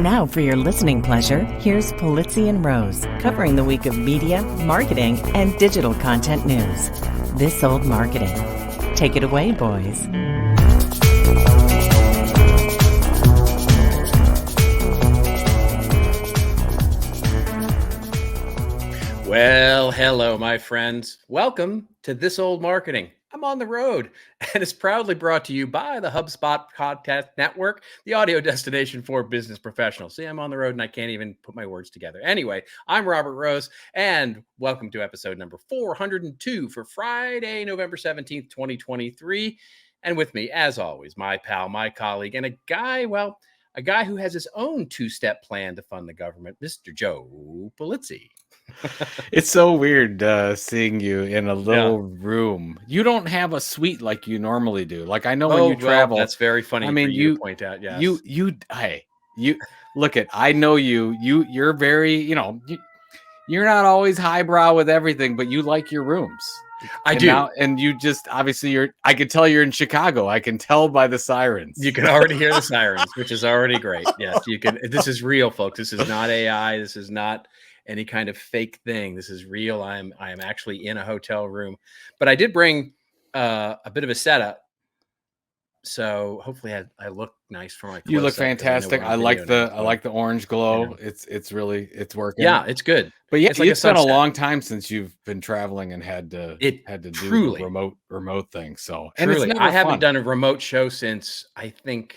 now for your listening pleasure, here's Pulizzi and Rose, covering the week of media, marketing, and digital content news. This Old Marketing. Take it away, boys. Well, hello, my friends. Welcome to This Old Marketing. I'm on the road, and it's proudly brought to you by the HubSpot Podcast Network, the audio destination for business professionals. See, I'm on the road, and I can't even put my words together. Anyway, I'm Robert Rose, and welcome to episode number 402 for Friday, November 17th, 2023. And with me, as always, my pal, my colleague, and a guy who has his own two-step plan to fund the government, Mr. Joe Pulizzi. It's so weird seeing you in a little room. You don't have a suite like you normally do. Like I know when you travel. That's very funny. I mean, for you to point out. Yes. You look at. I know you. You're very. You're not always highbrow with everything, but you like your rooms. I do. And you just obviously I could tell you're in Chicago. I can tell by the sirens. You can already hear the sirens, which is already great. Yes, you can. This is real, folks. This is not AI. This is not any kind of fake thing. This is real. I am actually in a hotel room, but I did bring a bit of a setup, so hopefully I look nice for my. You look fantastic. I like the orange glow. Yeah. It's working. Yeah, it's good. But yeah, like it's been a long time since you've been traveling and had to do the remote thing. So truly, I haven't done a remote show since I think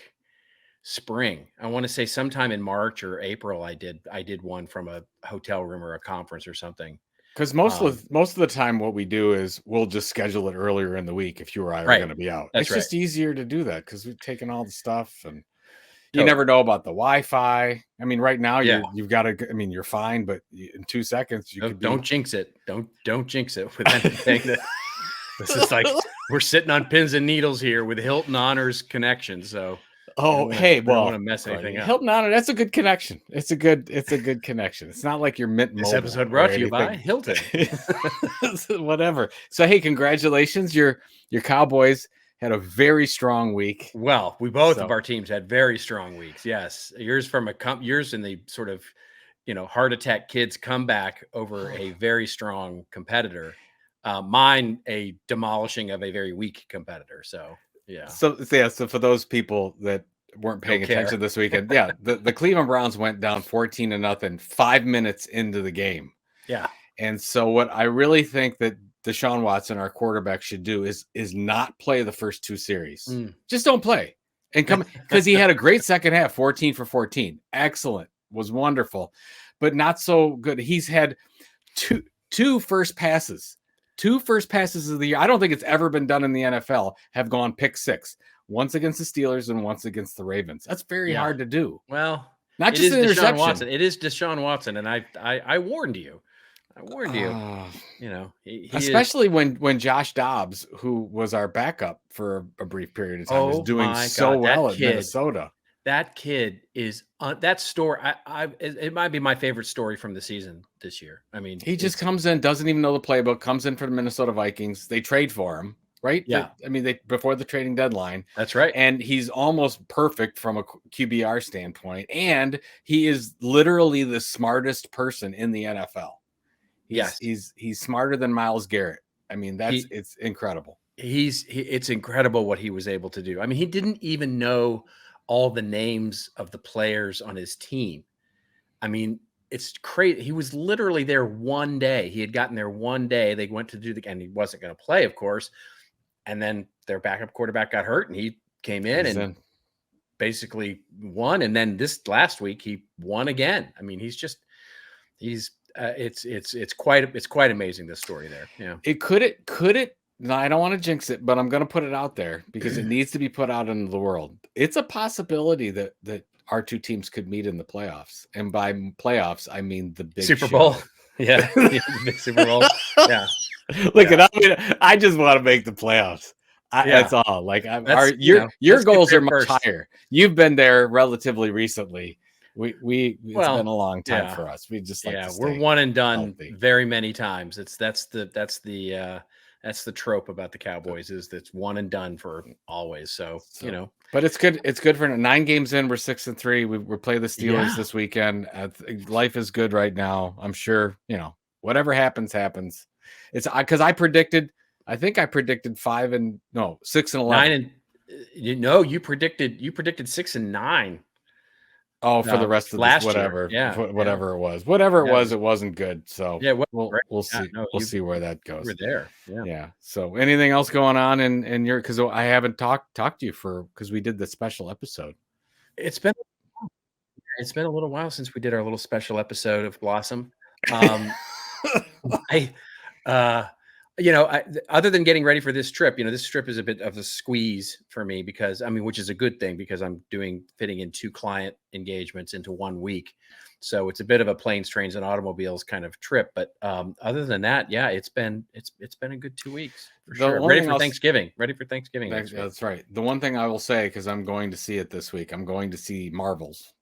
spring. I want to say sometime in March or April. I did one from a hotel room or a conference or something. Because most of the time, what we do is we'll just schedule it earlier in the week if you or I are going to be out. It's just easier to do that because we've taken all the stuff and you never know about the Wi-Fi. I mean, right now you've got to. I mean, you're fine, but in 2 seconds you don't jinx it. Don't jinx it with anything. This is like we're sitting on pins and needles here with Hilton Honors connection. So. Oh, I don't want to mess anything up. Hilton Honor, that's a good connection. It's a good connection. It's not like you're Mint Mobile. This episode brought to you by Hilton. Whatever. So hey, congratulations. Your Cowboys had a very strong week. Well, we both of our teams had very strong weeks. Yes, yours in the sort of heart attack kids comeback over a very strong competitor. Mine a demolishing of a very weak competitor. So. Yeah. So for those people that weren't paying attention this weekend, the Cleveland Browns went down 14-0 5 minutes into the game. Yeah. And so what I really think that Deshaun Watson, our quarterback, should do is not play the first two series. Just don't play and come because he had a great second half, 14 for 14. Excellent. Was wonderful, but not so good. He's had two first passes. 2 first passes of the year. I don't think it's ever been done in the NFL. Have gone pick six, once against the Steelers and once against the Ravens. That's very hard to do. Well, not just an interception. Watson. It is Deshaun Watson, and I warned you. Especially when Josh Dobbs, who was our backup for a brief period of time, is doing so well at Minnesota. That kid is that story. It might be my favorite story from the season this year. I mean, he just comes in, doesn't even know the playbook, comes in for the Minnesota Vikings. They trade for him, right? Yeah. They before the trading deadline. That's right. And he's almost perfect from a QBR standpoint. And he is literally the smartest person in the NFL. He's smarter than Myles Garrett. I mean, it's incredible. It's incredible what he was able to do. I mean, he didn't even know all the names of the players on his team. I mean, it's crazy. He was literally there one day. He had gotten there one day. They went to and he wasn't going to play, of course. And then their backup quarterback got hurt and he came in and basically won. And then this last week he won again. I mean, it's quite amazing, this story there. Yeah. Could it, no, I don't want to jinx it, but I'm going to put it out there because it needs to be put out into the world. It's a possibility that our two teams could meet in the playoffs. And by playoffs, I mean the big Super Bowl. Yeah. Big Super Bowl. Yeah. Look, I just want to make the playoffs. That's all. Like your goals are much higher. You've been there relatively recently. It's been a long time for us. We just we're one and done very many times. That's the That's the trope about the Cowboys, is that's one and done for always. So you know, but it's good. It's good for 9 games in. We're 6-3. We play the Steelers this weekend. Life is good right now. I'm sure, whatever happens. It's because I predicted 6 and 11. 9 and you predicted 6 and 9. Oh, for the rest of this, whatever, year. whatever it was, it wasn't good. So we'll see. We'll see where that goes. We're there. Yeah. So anything else going on in your, because I haven't talked to you because we did the special episode. It's been a little while since we did our little special episode of Blossom. Other than getting ready for this trip, this trip is a bit of a squeeze for me because, which is a good thing because I'm fitting in 2 client engagements into 1 week. So it's a bit of a planes, trains, and automobiles kind of trip. But other than that, yeah, it's been a good 2 weeks for sure. Ready for Thanksgiving. That's right. The one thing I will say, because I'm going to see it this week, I'm going to see Marvels.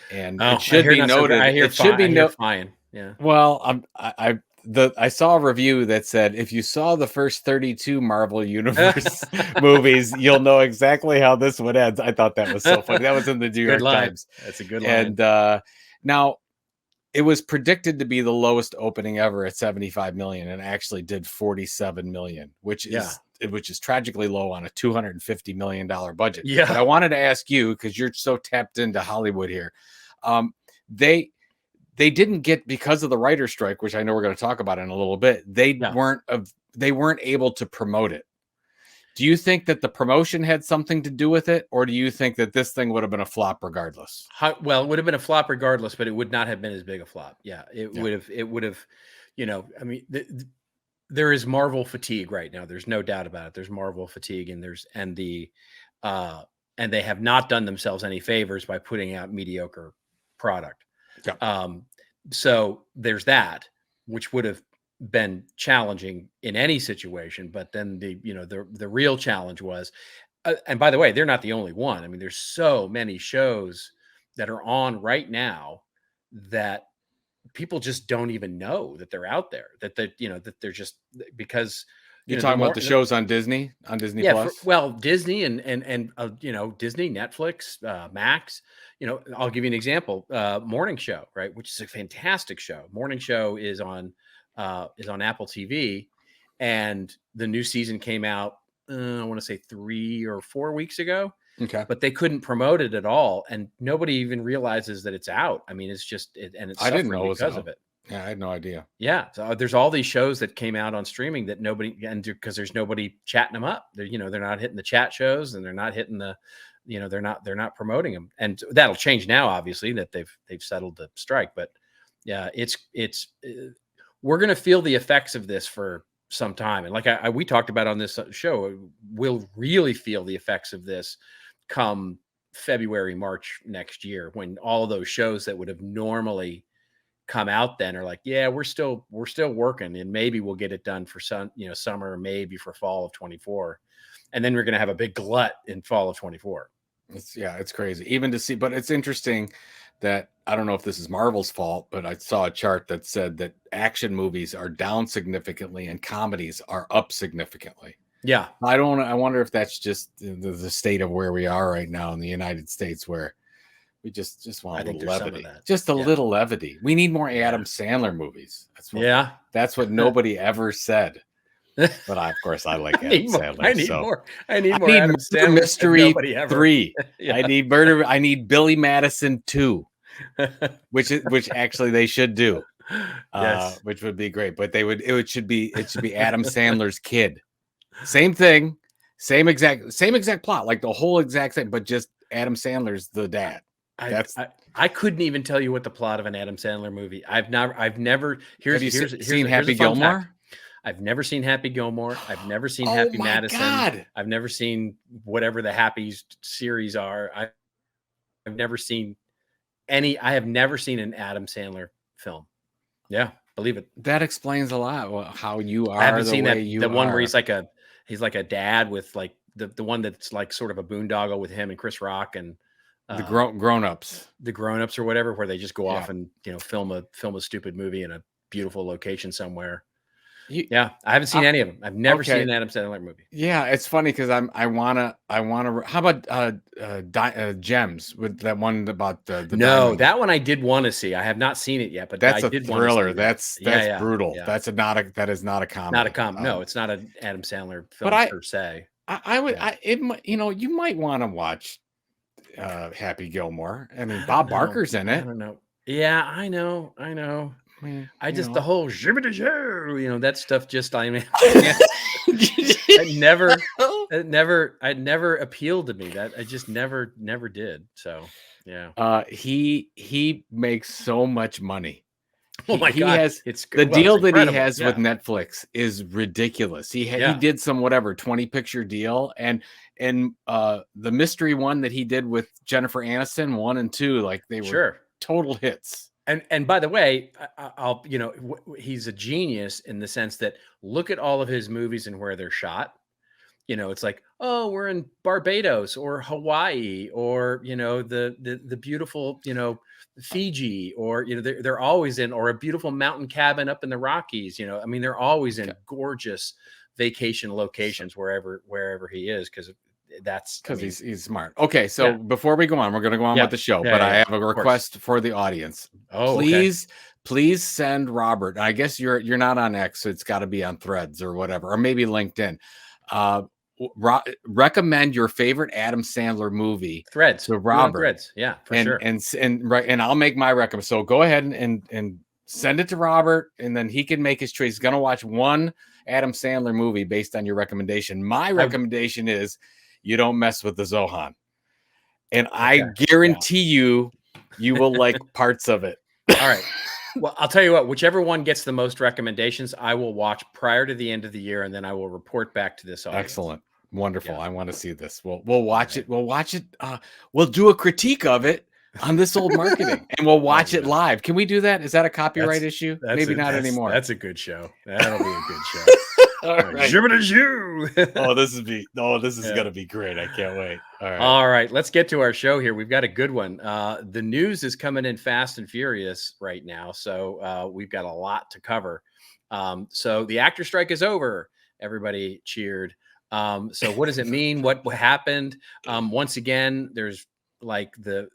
And it should be noted. Fine. Yeah. Well, I saw a review that said if you saw the first 32 Marvel Universe movies, you'll know exactly how this one ends. I thought that was so funny. That was in the New York Times. That's a good line. And now it was predicted to be the lowest opening ever at 75 million, and actually did 47 million, which is tragically low on a $250 million budget. Yeah. But I wanted to ask you, because you're so tapped into Hollywood here. They didn't get, because of the writer's strike, which I know we're going to talk about in a little bit. They weren't able to promote it. Do you think that the promotion had something to do with it, or do you think that this thing would have been a flop regardless? Well, it would have been a flop regardless, but it would not have been as big a flop. Yeah, it would have. There is Marvel fatigue right now. There's no doubt about it. There's Marvel fatigue, and they have not done themselves any favors by putting out mediocre product. Yeah. So there's that, which would have been challenging in any situation. But then the real challenge was, and by the way, they're not the only one. There's so many shows that are on right now that people just don't even know that they're out there, that they're just, because you're talking about the shows on Disney Plus? Disney and Disney, Netflix, Max. I'll give you an example. Morning Show, right, which is a fantastic show. Morning Show is on Apple TV, and the new season came out. I want to say 3 or 4 weeks ago. Okay, but they couldn't promote it at all, and nobody even realizes that it's out. It's just it's I didn't know because of it. Yeah, I had no idea. Yeah, so there's all these shows that came out on streaming that nobody, and because there's nobody chatting them up. They're not hitting the chat shows, and they're not hitting the, they're not promoting them. And that'll change now, obviously, that they've settled the strike. But yeah, we're going to feel the effects of this for some time. And like we talked about on this show, we'll really feel the effects of this come February, March next year, when all those shows that would have normally come out then are like, yeah, we're still working, and maybe we'll get it done for summer, maybe for fall of 24, and then we're going to have a big glut in fall of 24. It's crazy even to see. But it's interesting that, I don't know if this is Marvel's fault, but I saw a chart that said that action movies are down significantly and comedies are up significantly. Yeah, I wonder if that's just the state of where we are right now in the United States, where we just want a little levity. Just a little levity. We need more Adam Sandler movies. That's what nobody ever said. But of course, I like Adam Sandler. I need more Adam Sandler. Mystery 3. I need Murder. I need Billy Madison 2, which actually they should do. Yes. Which would be great. But it should be Adam Sandler's kid. Same thing, same exact plot, like the whole exact thing, but just Adam Sandler's the dad. I couldn't even tell you what the plot of an Adam Sandler movie. I've never. Have you seen Happy Gilmore? I've never seen Happy Gilmore. I've never seen Happy Madison. God. I've never seen whatever the Happy series are. I've never seen any. I have never seen an Adam Sandler film. Yeah, believe it. That explains a lot. Well, how you are. I haven't seen the one where he's like a dad with like the one that's like sort of a boondoggle with him and Chris Rock and the grown-ups, or whatever, where they just go off and film a stupid movie in a beautiful location somewhere. Yeah, I haven't seen any of them. I've never seen an Adam Sandler movie. Yeah, it's funny because I wanna. How about Gems with that one about the No, diamond? that one I did want to see. I have not seen it yet, but That's I a did want to see thriller. that. That's brutal. Yeah. That is not a Not a comedy. No, it's not an Adam Sandler But film per se. I would Yeah. you might want to watch Happy Gilmore. I mean, I don't Bob know. Barker's in I it. don't know. Yeah, I know. I mean, I just the whole that stuff just I mean it never appealed to me. That I just never did. So yeah. He makes so much money. Oh my He God. has It's the well, it's deal that he incredible. has with Yeah. Netflix is ridiculous. He Yeah. did some 20 picture deal, and the mystery one that he did with Jennifer Aniston 1 and 2, like they were Sure. total hits. And by the way, I'll he's a genius in the sense that look at all of his movies and where they're shot. It's like, oh, we're in Barbados or Hawaii or the beautiful Fiji, or they're always in, or a beautiful mountain cabin up in the Rockies. I mean, they're always in gorgeous vacation locations wherever he is, because that's because he's smart. Okay, so yeah. before we go on, we're going to go on Yeah. with the show, Yeah, but yeah, I yeah, have a of course. request for the audience. Oh, okay. Please send Robert. I guess you're not on X, so it's got to be on Threads or whatever, or maybe LinkedIn. Recommend your favorite Adam Sandler movie Threads to Robert. Threads, yeah, for sure. And I'll make my recommend. So go ahead and send it to Robert, and then he can make his choice. He's gonna watch one Adam Sandler movie based on your recommendation. My recommendation is you don't mess with the Zohan, and I guarantee you will like parts of it. All right. Well, I'll tell you what, whichever one gets the most recommendations, I will watch prior to the end of the year, and then I will report back to this audience. Excellent. Wonderful. Yeah. I want to see this. We'll watch it. We'll watch it. We'll do a critique of it on This Old Marketing, and we'll watch it live. Can we do that? Is that a copyright issue? Maybe not anymore. That's a good show. That'll be a good show. All right. Oh, this is gonna be great. I can't wait. All right, let's get to our show here. We've got a good one. The news is coming in fast and furious right now, so we've got a lot to cover. So the actor strike is over. Everybody cheered. So what does it mean? What happened? Once again, there's like the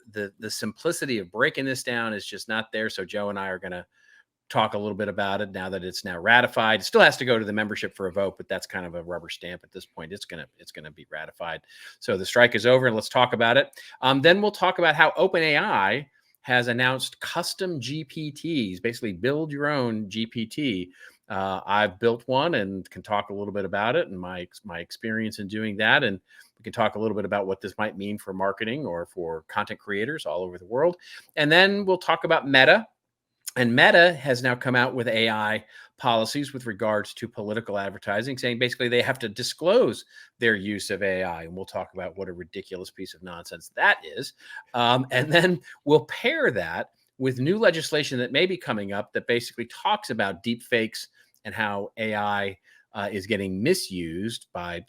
simplicity of breaking this down is just not there. So Joe and I are going to talk a little bit about it now that it's now ratified. It still has to go to the membership for a vote, but that's kind of a rubber stamp at this point. It's gonna be ratified. So the strike is over, and let's talk about it. Then we'll talk about how OpenAI has announced custom GPTs, basically build your own GPT. I've built one and can talk a little bit about it and my experience in doing that. And we can talk a little bit about what this might mean for marketing or for content creators all over the world. And then we'll talk about Meta. And Meta has now come out with AI policies with regards to political advertising, saying basically they have to disclose their use of AI. And we'll talk about what a ridiculous piece of nonsense that is. And then we'll pair that with new legislation that may be coming up that basically talks about deep fakes and how AI is getting misused by,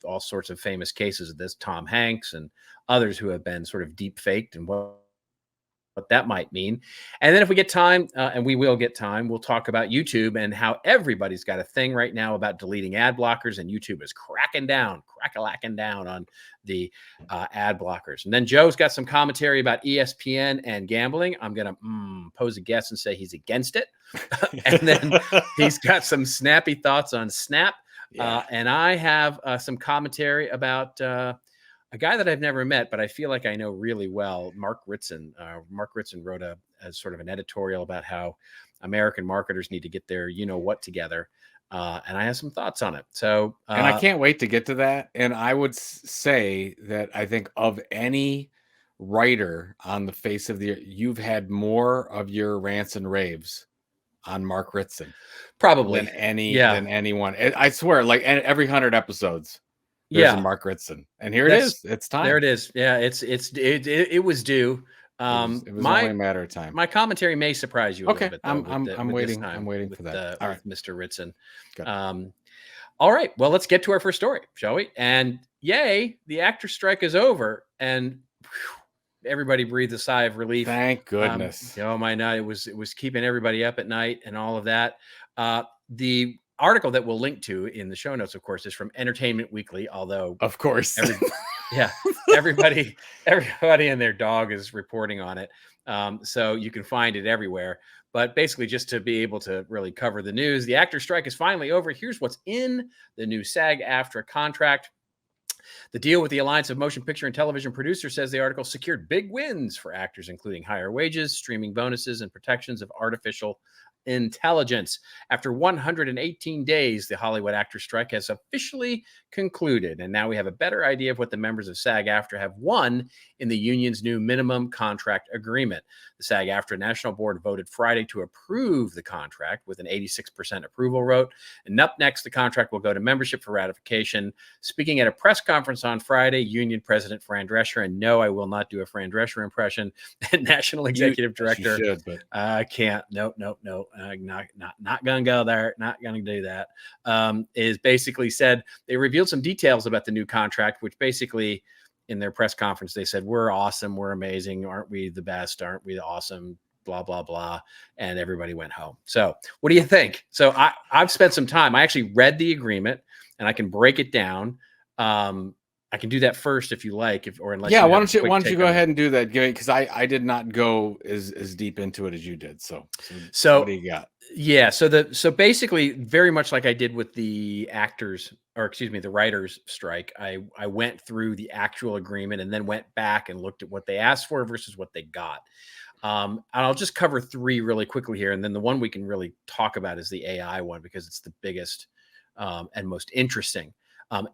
all sorts of famous cases of this, Tom Hanks and others who have been sort of deep faked, and what that might mean. And then if we get time, and we will get time, we'll talk about YouTube and how everybody's got a thing right now about deleting ad blockers, and YouTube is cracking down on the ad blockers. And then Joe's got some commentary about ESPN and gambling. I'm going to pose a guess and say he's against it. And then he's got some snappy thoughts on Snap. Yeah. And I have some commentary about a guy that I've never met, but I feel like I know really well, Mark Ritson. Mark Ritson wrote a sort of an editorial about how American marketers need to get their what together. And I have some thoughts on it. So, and I can't wait to get to that. And I would say that I think of any writer on the face of the, you've had more of your rants and raves on Mark Ritson probably than anyone. I swear, like every 100 episodes. There's a Mark Ritson, and here it is. It's time. There it is. Yeah, it was due. It was only a matter of time. My commentary may surprise you a little bit. Though, I'm waiting. I'm waiting for that. All right, Mr. Ritson. All right. Well, let's get to our first story, shall we? And yay, the actor strike is over, and everybody breathed a sigh of relief. Thank goodness. Oh my God, it was keeping everybody up at night and all of that. The article that we'll link to in the show notes, of course, is from Entertainment Weekly, although of course, everybody and their dog is reporting on it. So you can find it everywhere. But basically, just to be able to really cover the news, the actor strike is finally over. Here's what's in the new SAG-AFTRA contract. The deal with the Alliance of Motion Picture and Television Producers, says the article, secured big wins for actors, including higher wages, streaming bonuses, and protections of artificial intelligence. After 118 days, the Hollywood actor strike has officially concluded, and now we have a better idea of what the members of SAG-AFTRA have won in the union's new minimum contract agreement. The SAG-AFTRA National Board voted Friday to approve the contract with an 86% approval vote. And up next, the contract will go to membership for ratification. Speaking at a press conference on Friday, Union President Fran Drescher, and no, I will not do a Fran Drescher impression, and National Executive Director, should, but I can't. Nope. Not gonna go there. Not gonna do that. Is basically said they revealed some details about the new contract, which basically in their press conference they said, we're awesome, we're amazing, aren't we the best, aren't we awesome, blah blah blah, and everybody went home. So what do you think? So I've spent some time. I actually read the agreement and I can break it down. I can do that first if you like, unless why don't you go ahead and do that, because I did not go as deep into it as you did. So what do you got? Yeah, so basically, very much like I did with the the writers' strike, I went through the actual agreement and then went back and looked at what they asked for versus what they got. And I'll just cover three really quickly here, and then the one we can really talk about is the AI one because it's the biggest and most interesting.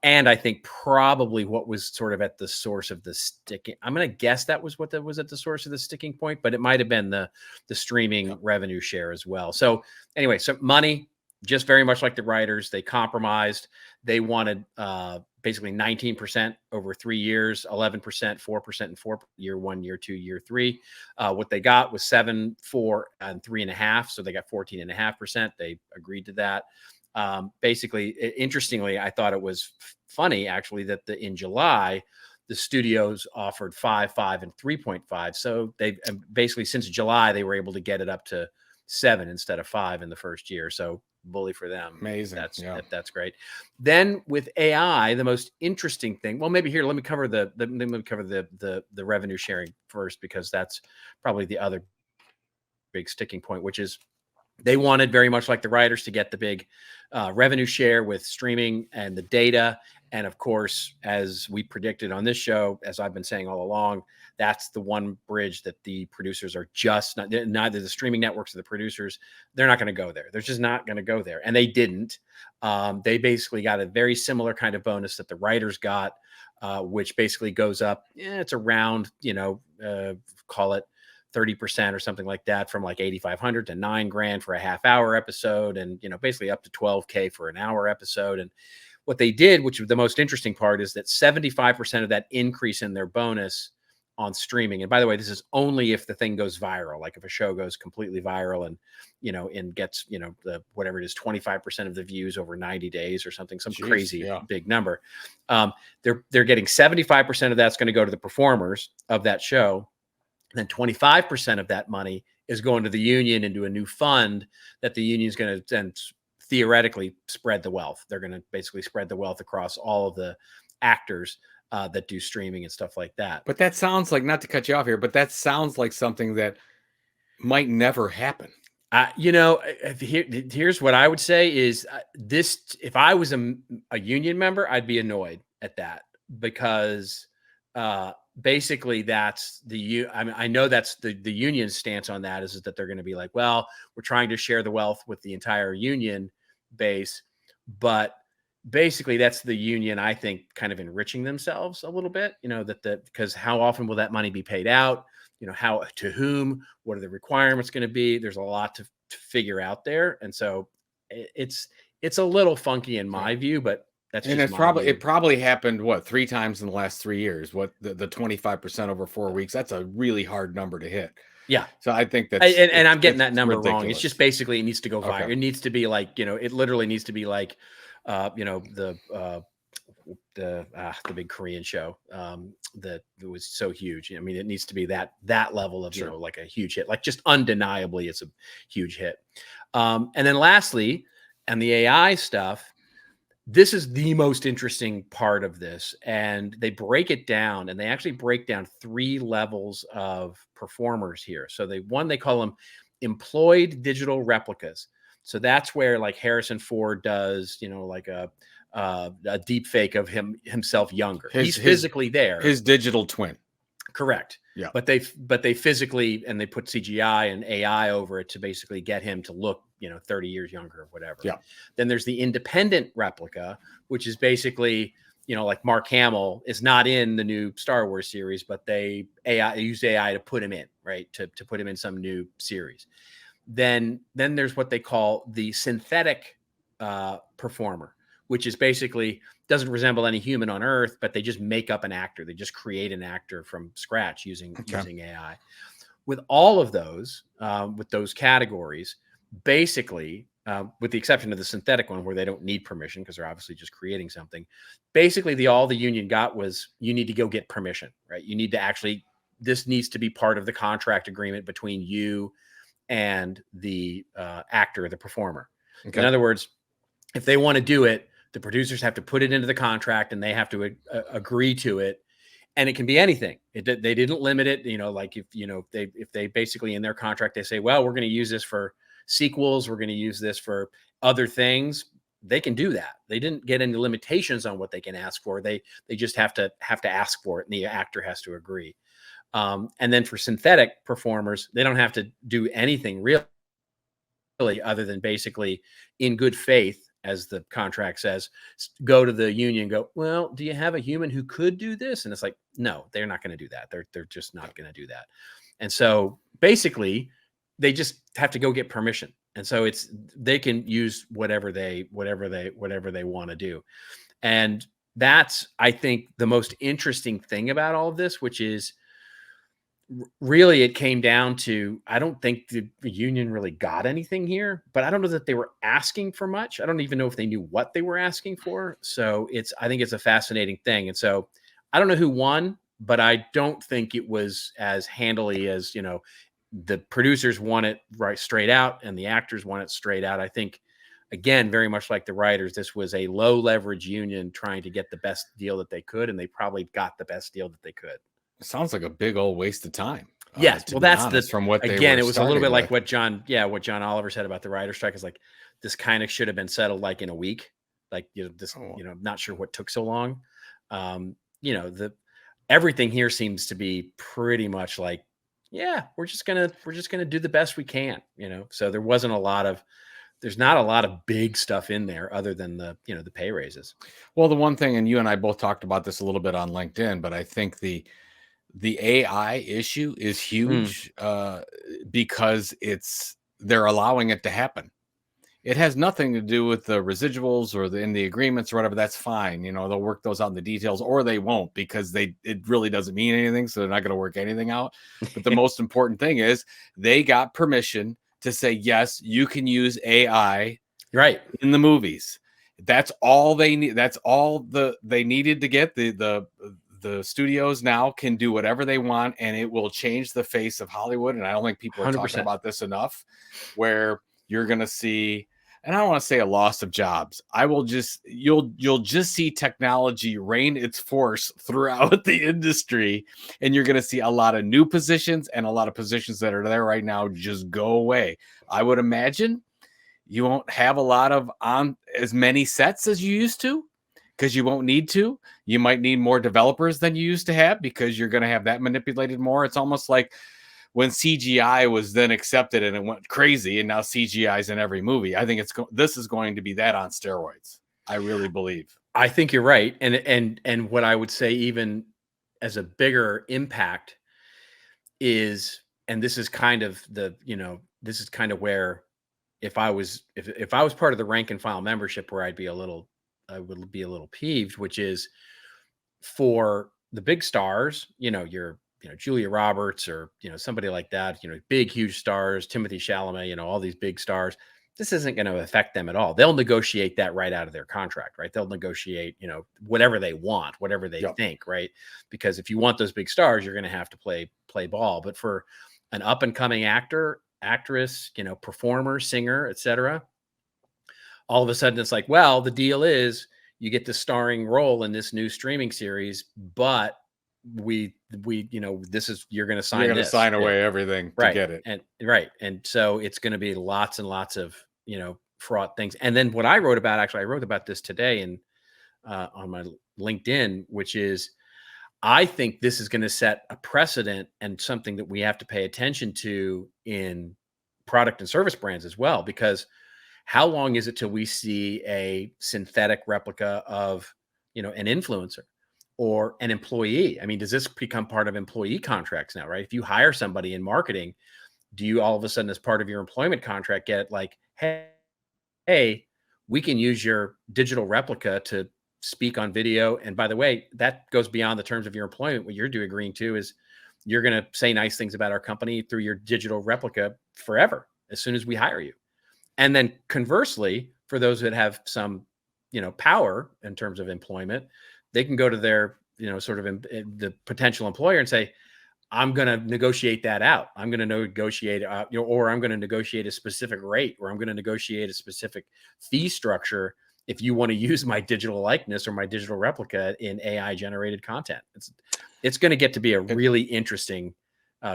And I think probably what was sort of at the source of the sticking. I'm going to guess that was what was at the source of the sticking point, but it might have been the streaming revenue share as well. So anyway, so money, just very much like the writers, they compromised. They wanted basically 19% over 3 years, 11%, 4%, and year 1, year 2, year 3. What they got was 7, 4, and 3.5. So they got 14.5%. They agreed to that. Basically, interestingly, I thought it was funny actually that in July, the studios offered 5, 5, and 3.5. So they basically since July, they were able to get it up to 7 instead of 5 in the first year. So bully for them. Amazing. That's great. Then with AI, the most interesting thing. Well, maybe here, let me cover the revenue sharing first, because that's probably the other big sticking point, which is they wanted, very much like the writers, to get the big revenue share with streaming and the data. And of course, as we predicted on this show, as I've been saying all along, that's the one bridge that the producers are just not, neither the streaming networks or the producers, they're not going to go there. They're just not going to go there. And they didn't. They basically got a very similar kind of bonus that the writers got, which basically goes up. It's around, call it 30% or something like that, from like $8,500 to $9,000 for a half-hour episode, and basically up to $12,000 for an hour episode. And what they did, which was the most interesting part, is that 75% of that increase in their bonus on streaming, and by the way, this is only if the thing goes viral, like if a show goes completely viral and and gets the whatever it is, 25% of the views over 90 days or something, crazy big number. They're getting 75% of that's going to go to the performers of that show. Then 25% of that money is going to the union into a new fund that the union is going to then theoretically spread the wealth. They're going to basically spread the wealth across all of the actors that do streaming and stuff like that. But that sounds like, not to cut you off here, but that sounds like something that might never happen. Here's what I would say is this: if I was a union member, I'd be annoyed at that, because basically that's I know that's the union's stance on that, is that they're going to be like, well, we're trying to share the wealth with the entire union base, but basically that's the union, I think, kind of enriching themselves a little bit, because how often will that money be paid out? How, to whom, what are the requirements going to be? There's a lot to figure out there. And so it's a little funky in my view, but that's just it probably happened 3 times in the last 3 years. What the 25% over 4 weeks, that's a really hard number to hit. Yeah. So I think that's, and I'm getting that number ridiculous. wrong. It's just basically it needs to go viral. Okay. It needs to be like, it literally needs to be like, the big Korean show that was so huge. I mean, it needs to be that level of, like a huge hit, like just undeniably it's a huge hit. And then lastly, And the AI stuff, this is the most interesting part of this. And they break it down, and they actually break down 3 levels of performers here. So they call them employed digital replicas. So that's where like Harrison Ford does, like a deep fake of himself younger. He's physically there. His digital twin. Correct. Yeah. But they physically, and they put CGI and AI over it to basically get him to look, 30 years younger or whatever. Yeah. Then there's the independent replica, which is basically, like Mark Hamill is not in the new Star Wars series, but they use AI to put him in, right? To put him in some new series. Then there's what they call the synthetic performer, which is basically doesn't resemble any human on Earth, but they just make up an actor. They just create an actor from scratch using AI. With all of those, with those categories, basically, with the exception of the synthetic one where they don't need permission because they're obviously just creating something, basically all the union got was you need to go get permission, right? You need to actually, this needs to be part of the contract agreement between you and the actor, the performer. Okay. In other words, if they want to do it, the producers have to put it into the contract and they have to agree to it. And it can be anything. They didn't limit it. Like if they basically in their contract, they say, well, we're going to use this for sequels. We're going to use this for other things. They can do that. They didn't get any limitations on what they can ask for. They just have to ask for it, and the actor has to agree. And then for synthetic performers, they don't have to do anything really other than basically in good faith, as the contract says, go to the union, go, well, do you have a human who could do this? And it's like, no, they're not going to do that. They're just not going to do that. And so basically they just have to go get permission. And so they can use whatever they want to do. And that's, I think, the most interesting thing about all of this, which is really, it came down to, I don't think the union really got anything here, but I don't know that they were asking for much. I don't even know if they knew what they were asking for. So I think it's a fascinating thing. And so I don't know who won, but I don't think it was as handily as, the producers want it right straight out and the actors want it straight out. I think, again, very much like the writers, this was a low leverage union trying to get the best deal that they could. And they probably got the best deal that they could. It sounds like a big old waste of time. Yes. Well, that's honest, from what they again, were it was a little bit with. like what John Oliver said about the writer strike is like, this kind of should have been settled like in a week. Like, not sure what took so long. Everything here seems to be pretty much like, yeah, we're just going to do the best we can, so there's not a lot of big stuff in there other than the pay raises. Well, the one thing, and you and I both talked about this a little bit on LinkedIn, but I think the AI issue is huge because they're allowing it to happen. It has nothing to do with the residuals or in the agreements or whatever. That's fine. They'll work those out in the details, or they won't, because it really doesn't mean anything. So they're not going to work anything out. But the most important thing is they got permission to say, yes, you can use AI right in the movies. That's all they need. That's all they needed to get. The studios now can do whatever they want, and it will change the face of Hollywood. And I don't think people are 100%. talking about this enough, where you're going to see, and I don't want to say a loss of jobs. You'll just see technology reign its force throughout the industry, and you're going to see a lot of new positions and a lot of positions that are there right now just go away. I would imagine you won't have a lot of on as many sets as you used to, because you won't need to. You might need more developers than you used to have, because you're going to have that manipulated more. It's almost like when CGI was then accepted and it went crazy, and now CGI is in every movie. I think this is going to be that on steroids. I really believe. I think you're right. And what I would say, even as a bigger impact, is, and this is kind of where if I was part of the rank and file membership, where I would be a little peeved, which is for the big stars, your Julia Roberts or, somebody like that, big, huge stars, Timothée Chalamet, all these big stars, this isn't going to affect them at all. They'll negotiate that right out of their contract, right? They'll negotiate, whatever they want, whatever they think, right? Because if you want those big stars, you're going to have to play ball. But for an up and coming actor, actress, performer, singer, etc., all of a sudden it's like, well, the deal is you get the starring role in this new streaming series, but this is, you're going to sign You're going to this. sign away everything to get it. And so it's going to be lots and lots of, fraught things. And then what I wrote about this today on my LinkedIn, which is, I think this is going to set a precedent and something that we have to pay attention to in product and service brands as well, because how long is it till we see a synthetic replica of, an influencer or an employee? I mean, does this become part of employee contracts now, right? If you hire somebody in marketing, do you all of a sudden, as part of your employment contract, get like, hey, we can use your digital replica to speak on video. And by the way, that goes beyond the terms of your employment. What you're agreeing to is you're going to say nice things about our company through your digital replica forever, as soon as we hire you. And then conversely, for those that have some, power in terms of employment, they can go to their, the potential employer and say, I'm going to negotiate that out. I'm going to negotiate, or I'm going to negotiate a specific rate, or I'm going to negotiate a specific fee structure if you want to use my digital likeness or my digital replica in AI generated content. It's going to get to be a really interesting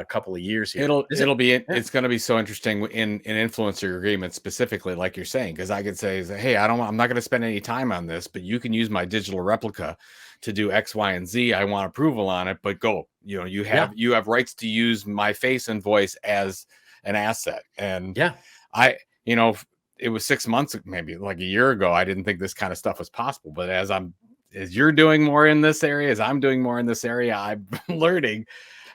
couple of years here. It's going to be so interesting in influencer agreements specifically, like you're saying, because I could say, hey, I'm not going to spend any time on this, but you can use my digital replica to do X, Y, and Z. I want approval on it, but go. You have rights to use my face and voice as an asset. And it was 6 months, maybe like a year ago, I didn't think this kind of stuff was possible. But as you're doing more in this area, as I'm doing more in this area, I'm learning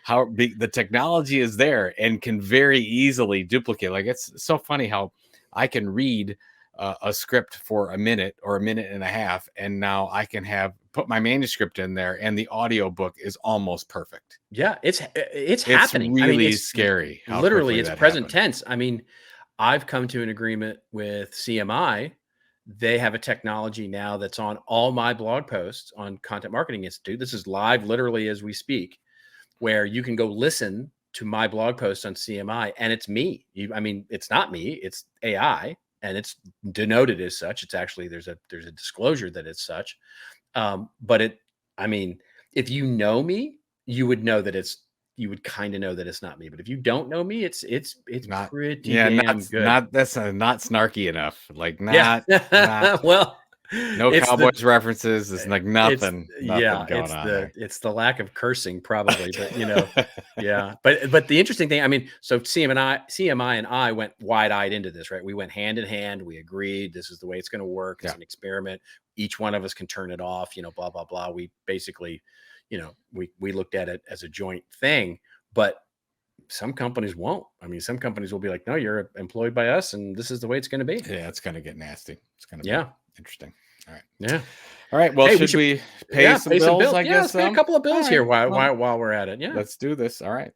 how the technology is there and can very easily duplicate. Like, it's so funny how I can read a script for a minute or a minute and a half, and now I can put my manuscript in there, and the audio book is almost perfect. Yeah, it's happening. Really scary. Literally, it's present tense. I mean, I've come to an agreement with CMI. They have a technology now that's on all my blog posts on Content Marketing Institute. This is live literally as we speak, where you can go listen to my blog post on CMI, and it's me. It's not me, it's AI, and it's denoted as such. It's actually, there's a disclosure that it's such. But if you know me, you would know that you would kind of know that it's not me. But if you don't know me, it's not pretty damn good. That's not snarky enough. Like, not well, no Cowboys references. It's like nothing going on. It's the lack of cursing, probably. But yeah. But the interesting thing, so CMI and I went wide-eyed into this, right? We went hand in hand. We agreed this is the way it's going to work. It's an experiment. Each one of us can turn it off. Blah blah blah. We basically, we looked at it as a joint thing. But some companies won't. Some companies will be like, no, you're employed by us, and this is the way it's going to be. Yeah, it's going to get nasty. It's going to be interesting. All right. Yeah. All right. Well, should we pay some bills? I guess. Let's pay a couple of bills here while we're at it. Yeah. Let's do this. All right.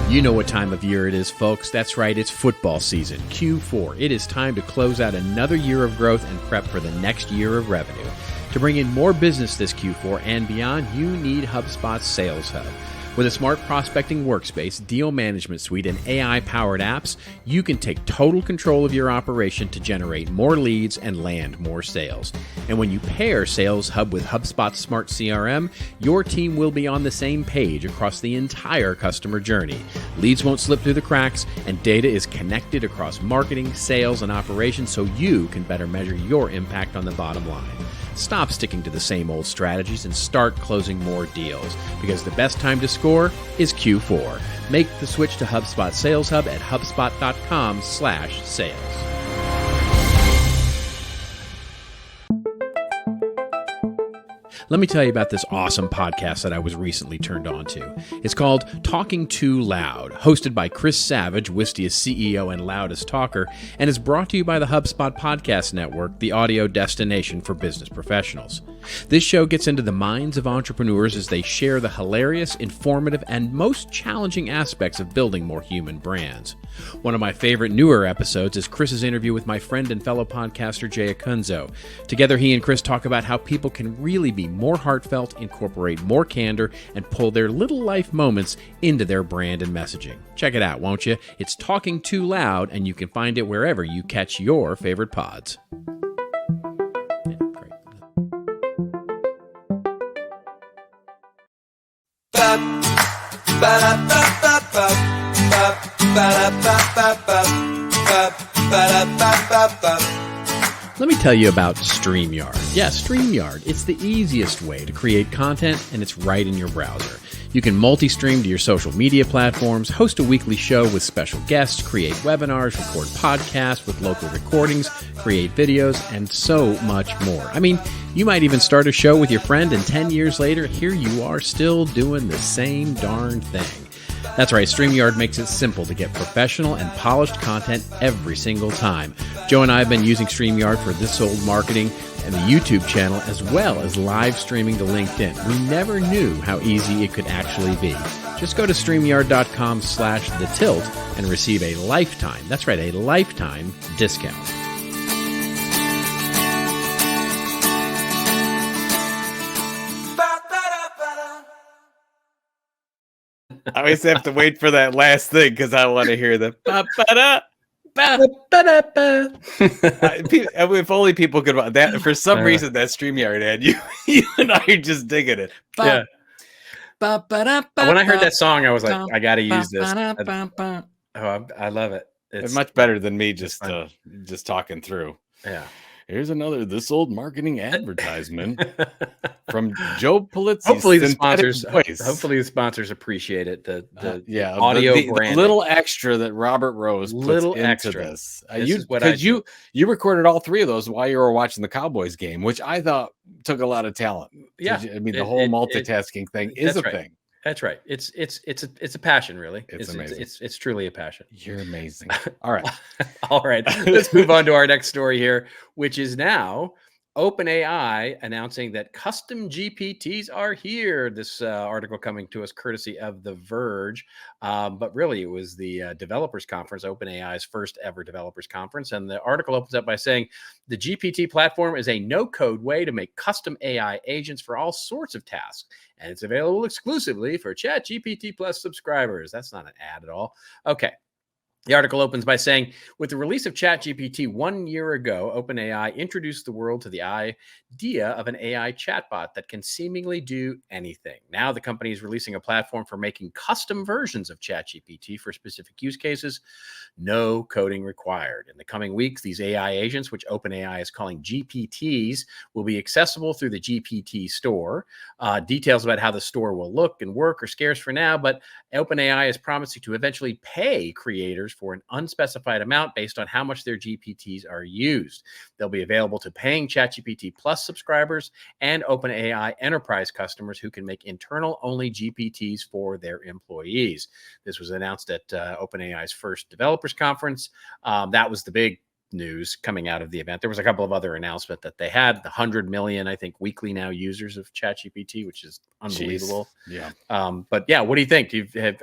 You know what time of year it is, folks. That's right. It's football season, Q4. It is time to close out another year of growth and prep for the next year of revenue. To bring in more business this Q4 and beyond, you need HubSpot's Sales Hub. With a smart prospecting workspace, deal management suite, and AI-powered apps, you can take total control of your operation to generate more leads and land more sales. And when you pair Sales Hub with HubSpot's Smart CRM, your team will be on the same page across the entire customer journey. Leads won't slip through the cracks, and data is connected across marketing, sales, and operations so you can better measure your impact on the bottom line. Stop sticking to the same old strategies and start closing more deals, because the best time to score is Q4. Make the switch to HubSpot Sales Hub at HubSpot.com/sales. Let me tell you about this awesome podcast that I was recently turned on to. It's called Talking Too Loud, hosted by Chris Savage, Wistia's CEO and loudest talker, and is brought to you by the HubSpot Podcast Network, the audio destination for business professionals. This show gets into the minds of entrepreneurs as they share the hilarious, informative, and most challenging aspects of building more human brands. One of my favorite newer episodes is Chris's interview with my friend and fellow podcaster Jay Acunzo. Together, he and Chris talk about how people can really be more heartfelt, incorporate more candor, and pull their little life moments into their brand and messaging. Check it out, won't you? It's Talking Too Loud, and you can find it wherever you catch your favorite pods. Let me tell you about StreamYard. Yeah, StreamYard. It's the easiest way to create content, and it's right in your browser. You can multi-stream to your social media platforms, host a weekly show with special guests, create webinars, record podcasts with local recordings, create videos, and so much more. I mean, you might even start a show with your friend, and 10 years later, here you are still doing the same darn thing. That's right, StreamYard makes it simple to get professional and polished content every single time. Joe and I have been using StreamYard for This Old Marketing and the YouTube channel, as well as live streaming to LinkedIn. We never knew how easy it could actually be. Just go to StreamYard.com/thetilt and receive a lifetime, that's right, a lifetime discount. I always have to wait for that last thing because I want to hear the ba-ba-da. If only people could that. For some reason, that StreamYard ad, you and I are just digging it. Yeah. When I heard that song, I was like, I got to use this. I love it. It's much better than me just talking through. Yeah. Here's another This Old Marketing advertisement from Joe Pulizzi. Hopefully the sponsors appreciate it. The audio brand, the little extra that Robert Rose puts into this. You recorded all three of those while you were watching the Cowboys game, which I thought took a lot of talent. Yeah, I mean the whole multitasking thing is a thing. That's right. It's a passion, really. It's amazing. It's truly a passion. You're amazing. All right. All right. Let's move on to our next story here, which is now OpenAI announcing that custom GPTs are here. This article coming to us courtesy of The Verge. But really, it was the developers conference, OpenAI's first ever developers conference. And the article opens up by saying the GPT platform is a no-code way to make custom AI agents for all sorts of tasks. And it's available exclusively for ChatGPT Plus subscribers. That's not an ad at all. Okay. The article opens by saying, with the release of ChatGPT 1 year ago, OpenAI introduced the world to the idea of an AI chatbot that can seemingly do anything. Now the company is releasing a platform for making custom versions of ChatGPT for specific use cases. No coding required. In the coming weeks, these AI agents, which OpenAI is calling GPTs, will be accessible through the GPT store. Details about how the store will look and work are scarce for now, but OpenAI is promising to eventually pay creators for an unspecified amount based on how much their GPTs are used. They'll be available to paying ChatGPT Plus subscribers and OpenAI enterprise customers who can make internal-only GPTs for their employees. This was announced at OpenAI's first developers conference. That was the big news coming out of the event. There was a couple of other announcements that they had, the 100 million, I think, weekly now users of ChatGPT, which is unbelievable. Jeez. Yeah. But yeah, what do you think?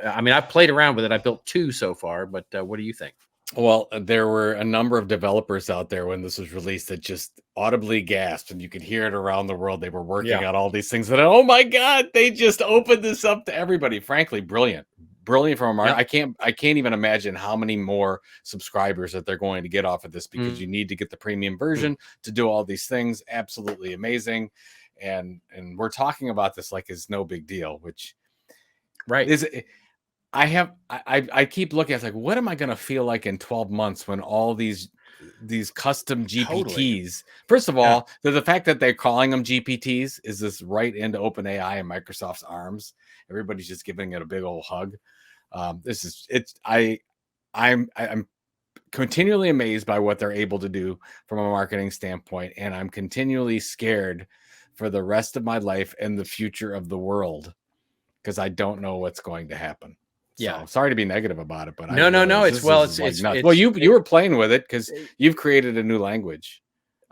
I've played around with it. I built 2 so far, but what do you think? Well, there were a number of developers out there when this was released that just audibly gasped, and you could hear it around the world. They were working on all these things, and oh my God, they just opened this up to everybody. Frankly, brilliant from a market. I can't even imagine how many more subscribers that they're going to get off of this, because you need to get the premium version to do all these things. Absolutely amazing. And we're talking about this like it's no big deal, which is. I keep looking at like, what am I going to feel like in 12 months when all these custom GPTs, first of all, the fact that they're calling them GPTs is this right into OpenAI and Microsoft's arms. Everybody's just giving it a big old hug. I'm continually amazed by what they're able to do from a marketing standpoint. And I'm continually scared for the rest of my life and the future of the world, because I don't know what's going to happen. So, sorry to be negative about it, but no. It's well, you were playing with it because you've created a new language.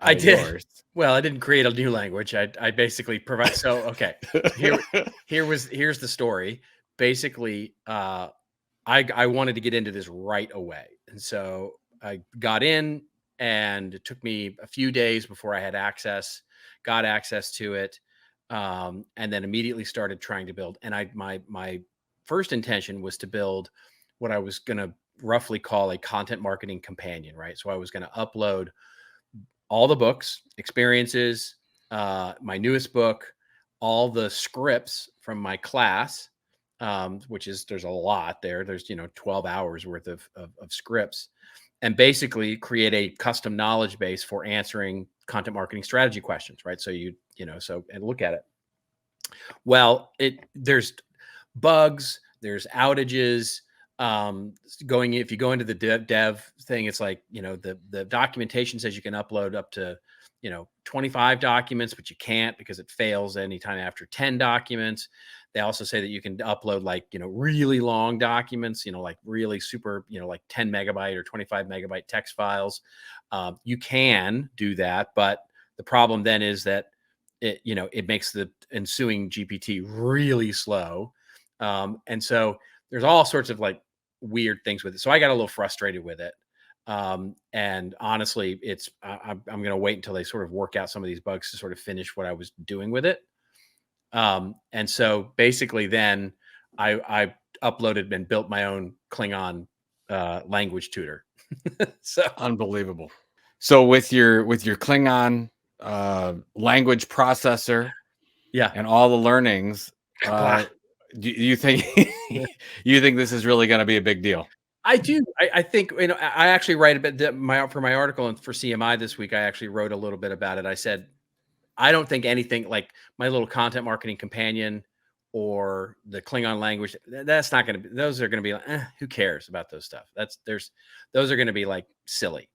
I did. yours. Well, I didn't create a new language. I basically provide. So, okay. Here's the story. Basically, I wanted to get into this right away. And so I got in, and it took me a few days before I had got access to it. And then immediately started trying to build. And my first intention was to build what I was going to roughly call a content marketing companion, right? So I was going to upload all the books, experiences, my newest book, all the scripts from my class, which is, there's a lot there. There's, 12 hours worth of scripts, and basically create a custom knowledge base for answering content marketing strategy questions, right? So and look at it. Well, there's bugs, there's outages. If you go into the dev thing, it's like, the documentation says you can upload up to, 25 documents, but you can't because it fails anytime after 10 documents. They also say that you can upload really long documents, like really super, like 10 megabyte or 25 megabyte text files. You can do that, but the problem then is that it makes the ensuing GPT really slow. And so there's all sorts of weird things with it. So I got a little frustrated with it. And honestly, I'm going to wait until they sort of work out some of these bugs to sort of finish what I was doing with it. And so basically then I uploaded and built my own Klingon language tutor. So unbelievable. So with your Klingon language processor, and all the learnings, do you think this is really going to be a big deal? I do. I think, I actually write a bit for my article and for CMI this week. I actually wrote a little bit about it. I said, I don't think anything like my little content marketing companion or the Klingon language, that's not going to be, those are going to be like, who cares about those stuff? Those are going to be silly.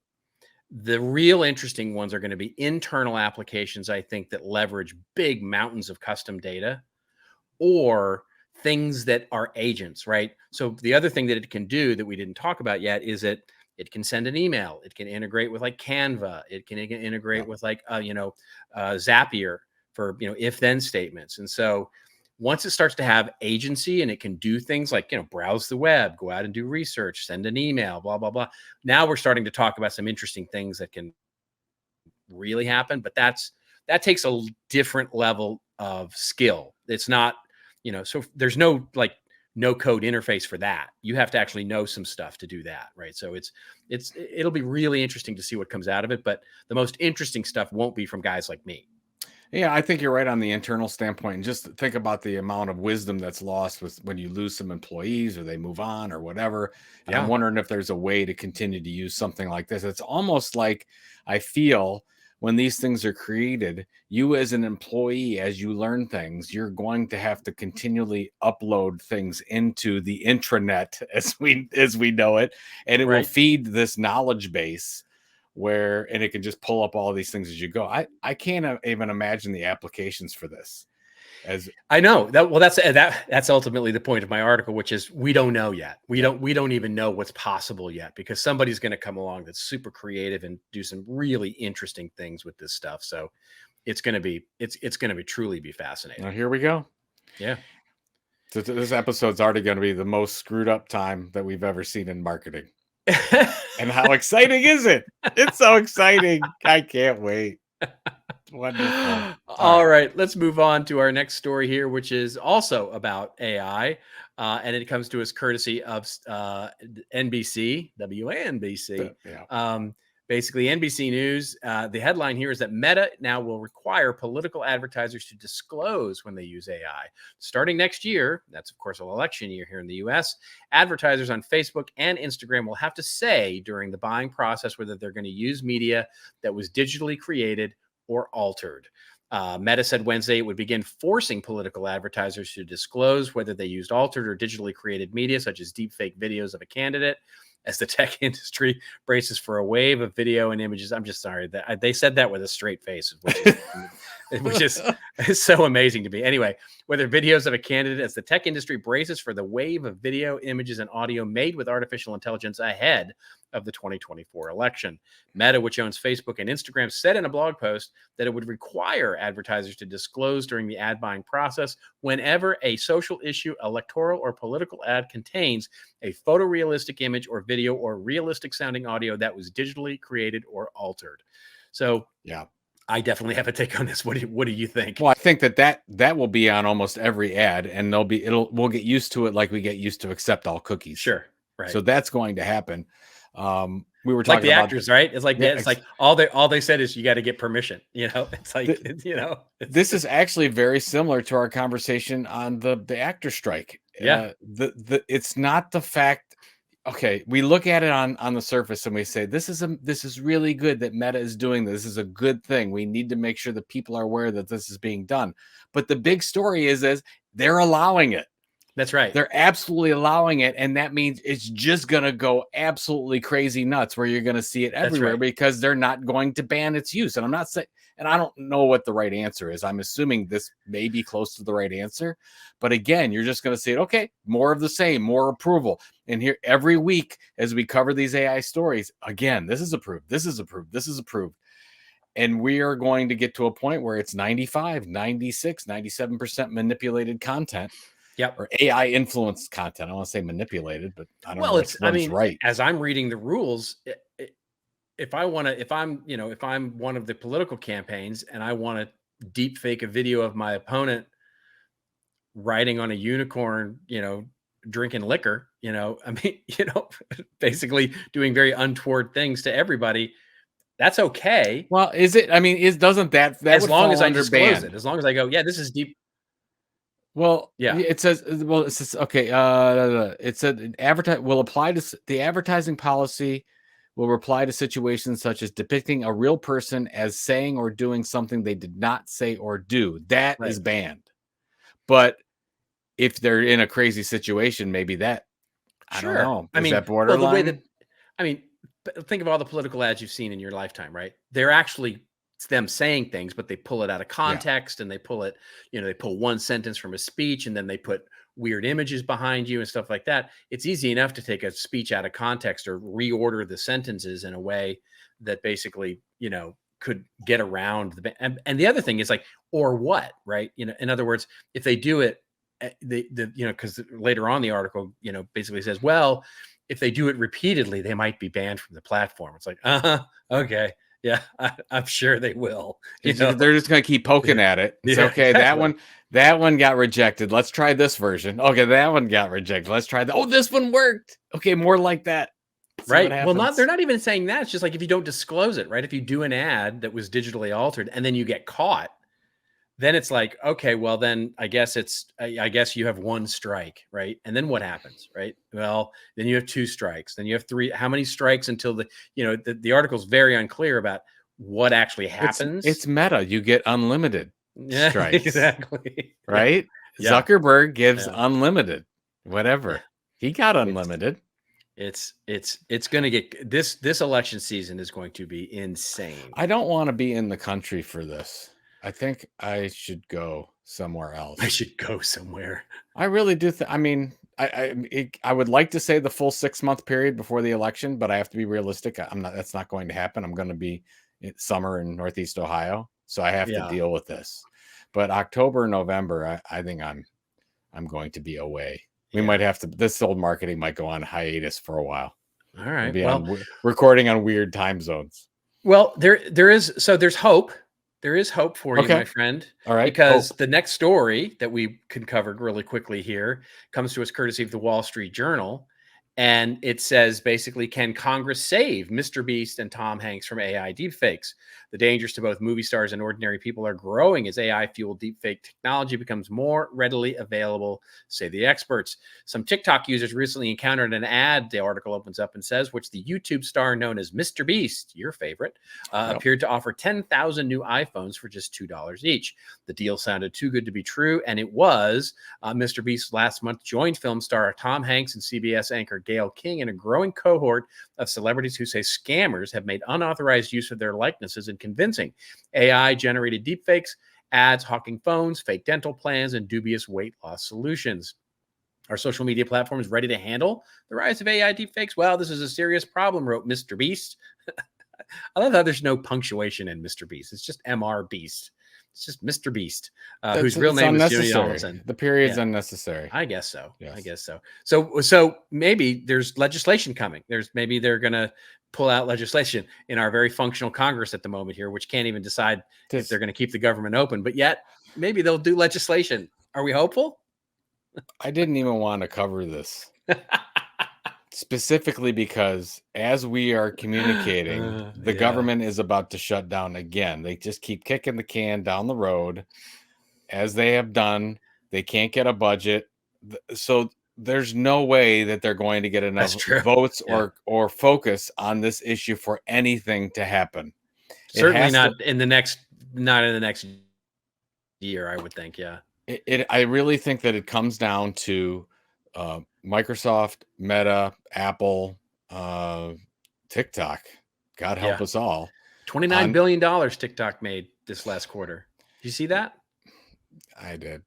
The real interesting ones are going to be internal applications, I think, that leverage big mountains of custom data, or things that are agents, right? So the other thing that it can do that we didn't talk about yet is that it can send an email. It can integrate with Canva. It can integrate with Zapier for, if-then statements. And so once it starts to have agency and it can do things like, browse the web, go out and do research, send an email, blah, blah, blah. Now we're starting to talk about some interesting things that can really happen, but that takes a different level of skill. It's not, so there's no no code interface for that. You have to actually know some stuff to do that, right? So it'll be really interesting to see what comes out of it, but the most interesting stuff won't be from guys like me. Yeah, I think you're right on the internal standpoint. And just think about the amount of wisdom that's lost when you lose some employees or they move on or whatever. And I'm wondering if there's a way to continue to use something like this. It's almost like I feel when these things are created, you as an employee, as you learn things, you're going to have to continually upload things into the intranet as we know it. And it will feed this knowledge base and it can just pull up all these things as you go. I can't even imagine the applications for this. As I know that, well, that's ultimately the point of my article, which is we don't know yet. We don't even know what's possible yet, because somebody's going to come along that's super creative and do some really interesting things with this stuff. So it's going to be truly be fascinating. Now here we go. Yeah. So this episode's already going to be the most screwed up time that we've ever seen in marketing. And how exciting is it? It's so exciting. I can't wait. Wonderful. All right, let's move on to our next story here, which is also about AI. And it comes to us courtesy of NBC, WNBC. Basically, NBC News. The headline here is that Meta now will require political advertisers to disclose when they use AI. Starting next year, that's of course an election year here in the US, advertisers on Facebook and Instagram will have to say during the buying process whether they're going to use media that was digitally created or altered. Meta said Wednesday it would begin forcing political advertisers to disclose whether they used altered or digitally created media, such as deepfake videos of a candidate, as the tech industry braces for a wave of video and images. I'm just sorry that they said that with a straight face, which is which is so amazing to me. Anyway, whether videos of a candidate as the tech industry braces for the wave of video, images, and audio made with artificial intelligence ahead of the 2024 election. Meta, which owns Facebook and Instagram, said in a blog post that it would require advertisers to disclose during the ad buying process whenever a social issue, electoral, or political ad contains a photorealistic image or video or realistic sounding audio that was digitally created or altered. So, yeah, I definitely have a take on this. What do you think? Well, I think that will be on almost every ad, and we'll get used to it like we get used to accept all cookies. Sure, right. So that's going to happen. We were like talking the about actors, right? It's like all they said is you got to get permission. It's like this is actually very similar to our conversation on the actor strike. Yeah, it's not the fact. Okay, we look at it on the surface and we say this is really good that Meta is doing this. This is a good thing. We need to make sure that people are aware that this is being done. But the big story is they're allowing it. That's right. They're absolutely allowing it, and that means it's just going to go absolutely crazy nuts where you're going to see it everywhere because they're not going to ban its use. And I'm not saying, and I don't know what the right answer is. I'm assuming this may be close to the right answer. But again, you're just going to see it, okay, more of the same, more approval. And here every week as we cover these AI stories, again, this is approved, this is approved, this is approved. And we are going to get to a point where it's 95, 96, 97% manipulated content. Yep. Or AI influenced content. I want to say manipulated, but I don't know if one's right. As I'm reading the rules, if I'm one of the political campaigns and I want to deep fake a video of my opponent riding on a unicorn, drinking liquor, basically doing very untoward things to everybody, that's okay. Well, is it? I mean, doesn't that as long as I disclose it, as long as I go, yeah, this is deep. Well, yeah. It says okay. It said the advertising policy will apply to situations such as depicting a real person as saying or doing something they did not say or do. That is banned. But if they're in a crazy situation, maybe that I don't know. Is that borderline? Well, the way that think of all the political ads you've seen in your lifetime, right? They're actually them saying things, but they pull it out of context and they pull it, they pull one sentence from a speech and then they put weird images behind you and stuff like that. It's easy enough to take a speech out of context or reorder the sentences in a way that basically, could get around and the other thing is like, or what, right? In other words, if they do it, because later on the article, basically says, well, if they do it repeatedly, they might be banned from the platform. It's like, okay. Yeah, I'm sure they will. They're just going to keep poking at it. It's okay. Exactly. That one got rejected. Let's try this version. Okay, that one got rejected. Let's try that. Oh, this one worked. Okay, more like that. Right. Well, they're not even saying that. It's just like if you don't disclose it, right? If you do an ad that was digitally altered and then you get caught, then it's like, okay, well, then I guess you have one strike, right? And then what happens, right? Well, then you have 2 strikes, then you have 3. How many strikes until the article's very unclear about what actually happens. It's Meta. You get unlimited strikes. Exactly. Right? Yeah. Zuckerberg gives unlimited, whatever. He got unlimited. It's going to get this election season is going to be insane. I don't want to be in the country for this. I think I should go somewhere else. I should go somewhere. I really do. I would like to say the full 6-month period before the election, but I have to be realistic. That's not going to happen. I'm going to be in summer in Northeast Ohio, so I have to deal with this. But October, November, I think I'm going to be away. We might have to. This old marketing might go on hiatus for a while. All right. Recording on weird time zones. Well, there's hope. There is hope for you, my friend. All right. Because the next story that we can cover really quickly here comes to us courtesy of the Wall Street Journal. And it says basically, can Congress save Mr. Beast and Tom Hanks from AI deepfakes? The dangers to both movie stars and ordinary people are growing as AI-fueled deepfake technology becomes more readily available, say the experts. Some TikTok users recently encountered an ad, the article opens up and says, which the YouTube star known as Mr. Beast, your favorite, appeared to offer 10,000 new iPhones for just $2 each. The deal sounded too good to be true, and it was. Mr. Beast last month joined film star Tom Hanks and CBS anchor Gayle King in a growing cohort of celebrities who say scammers have made unauthorized use of their likenesses in convincing AI-generated deepfakes ads, hawking phones, fake dental plans, and dubious weight loss solutions. Are social media platforms ready to handle the rise of AI deepfakes? Well, this is a serious problem, wrote Mr. Beast. I love how there's no punctuation in Mr. Beast. It's just Mr. Beast. It's just Mr. Beast, whose real name is Jimmy Donaldson. The period's unnecessary. I guess so. Yes. I guess so. So maybe there's legislation coming. Maybe they're going to pull out legislation in our very functional Congress at the moment here, which can't even decide if they're going to keep the government open. But yet, maybe they'll do legislation. Are we hopeful? I didn't even want to cover this. Specifically because as we are communicating, the government is about to shut down again. They just keep kicking the can down the road, as they have done. They can't get a budget. So there's no way that they're going to get enough votes or focus on this issue for anything to happen. Certainly not in the next year, I would think. Yeah. I really think that it comes down to Microsoft, Meta, Apple, TikTok. God help us all. $29 billion TikTok made this last quarter. Did you see that? I did.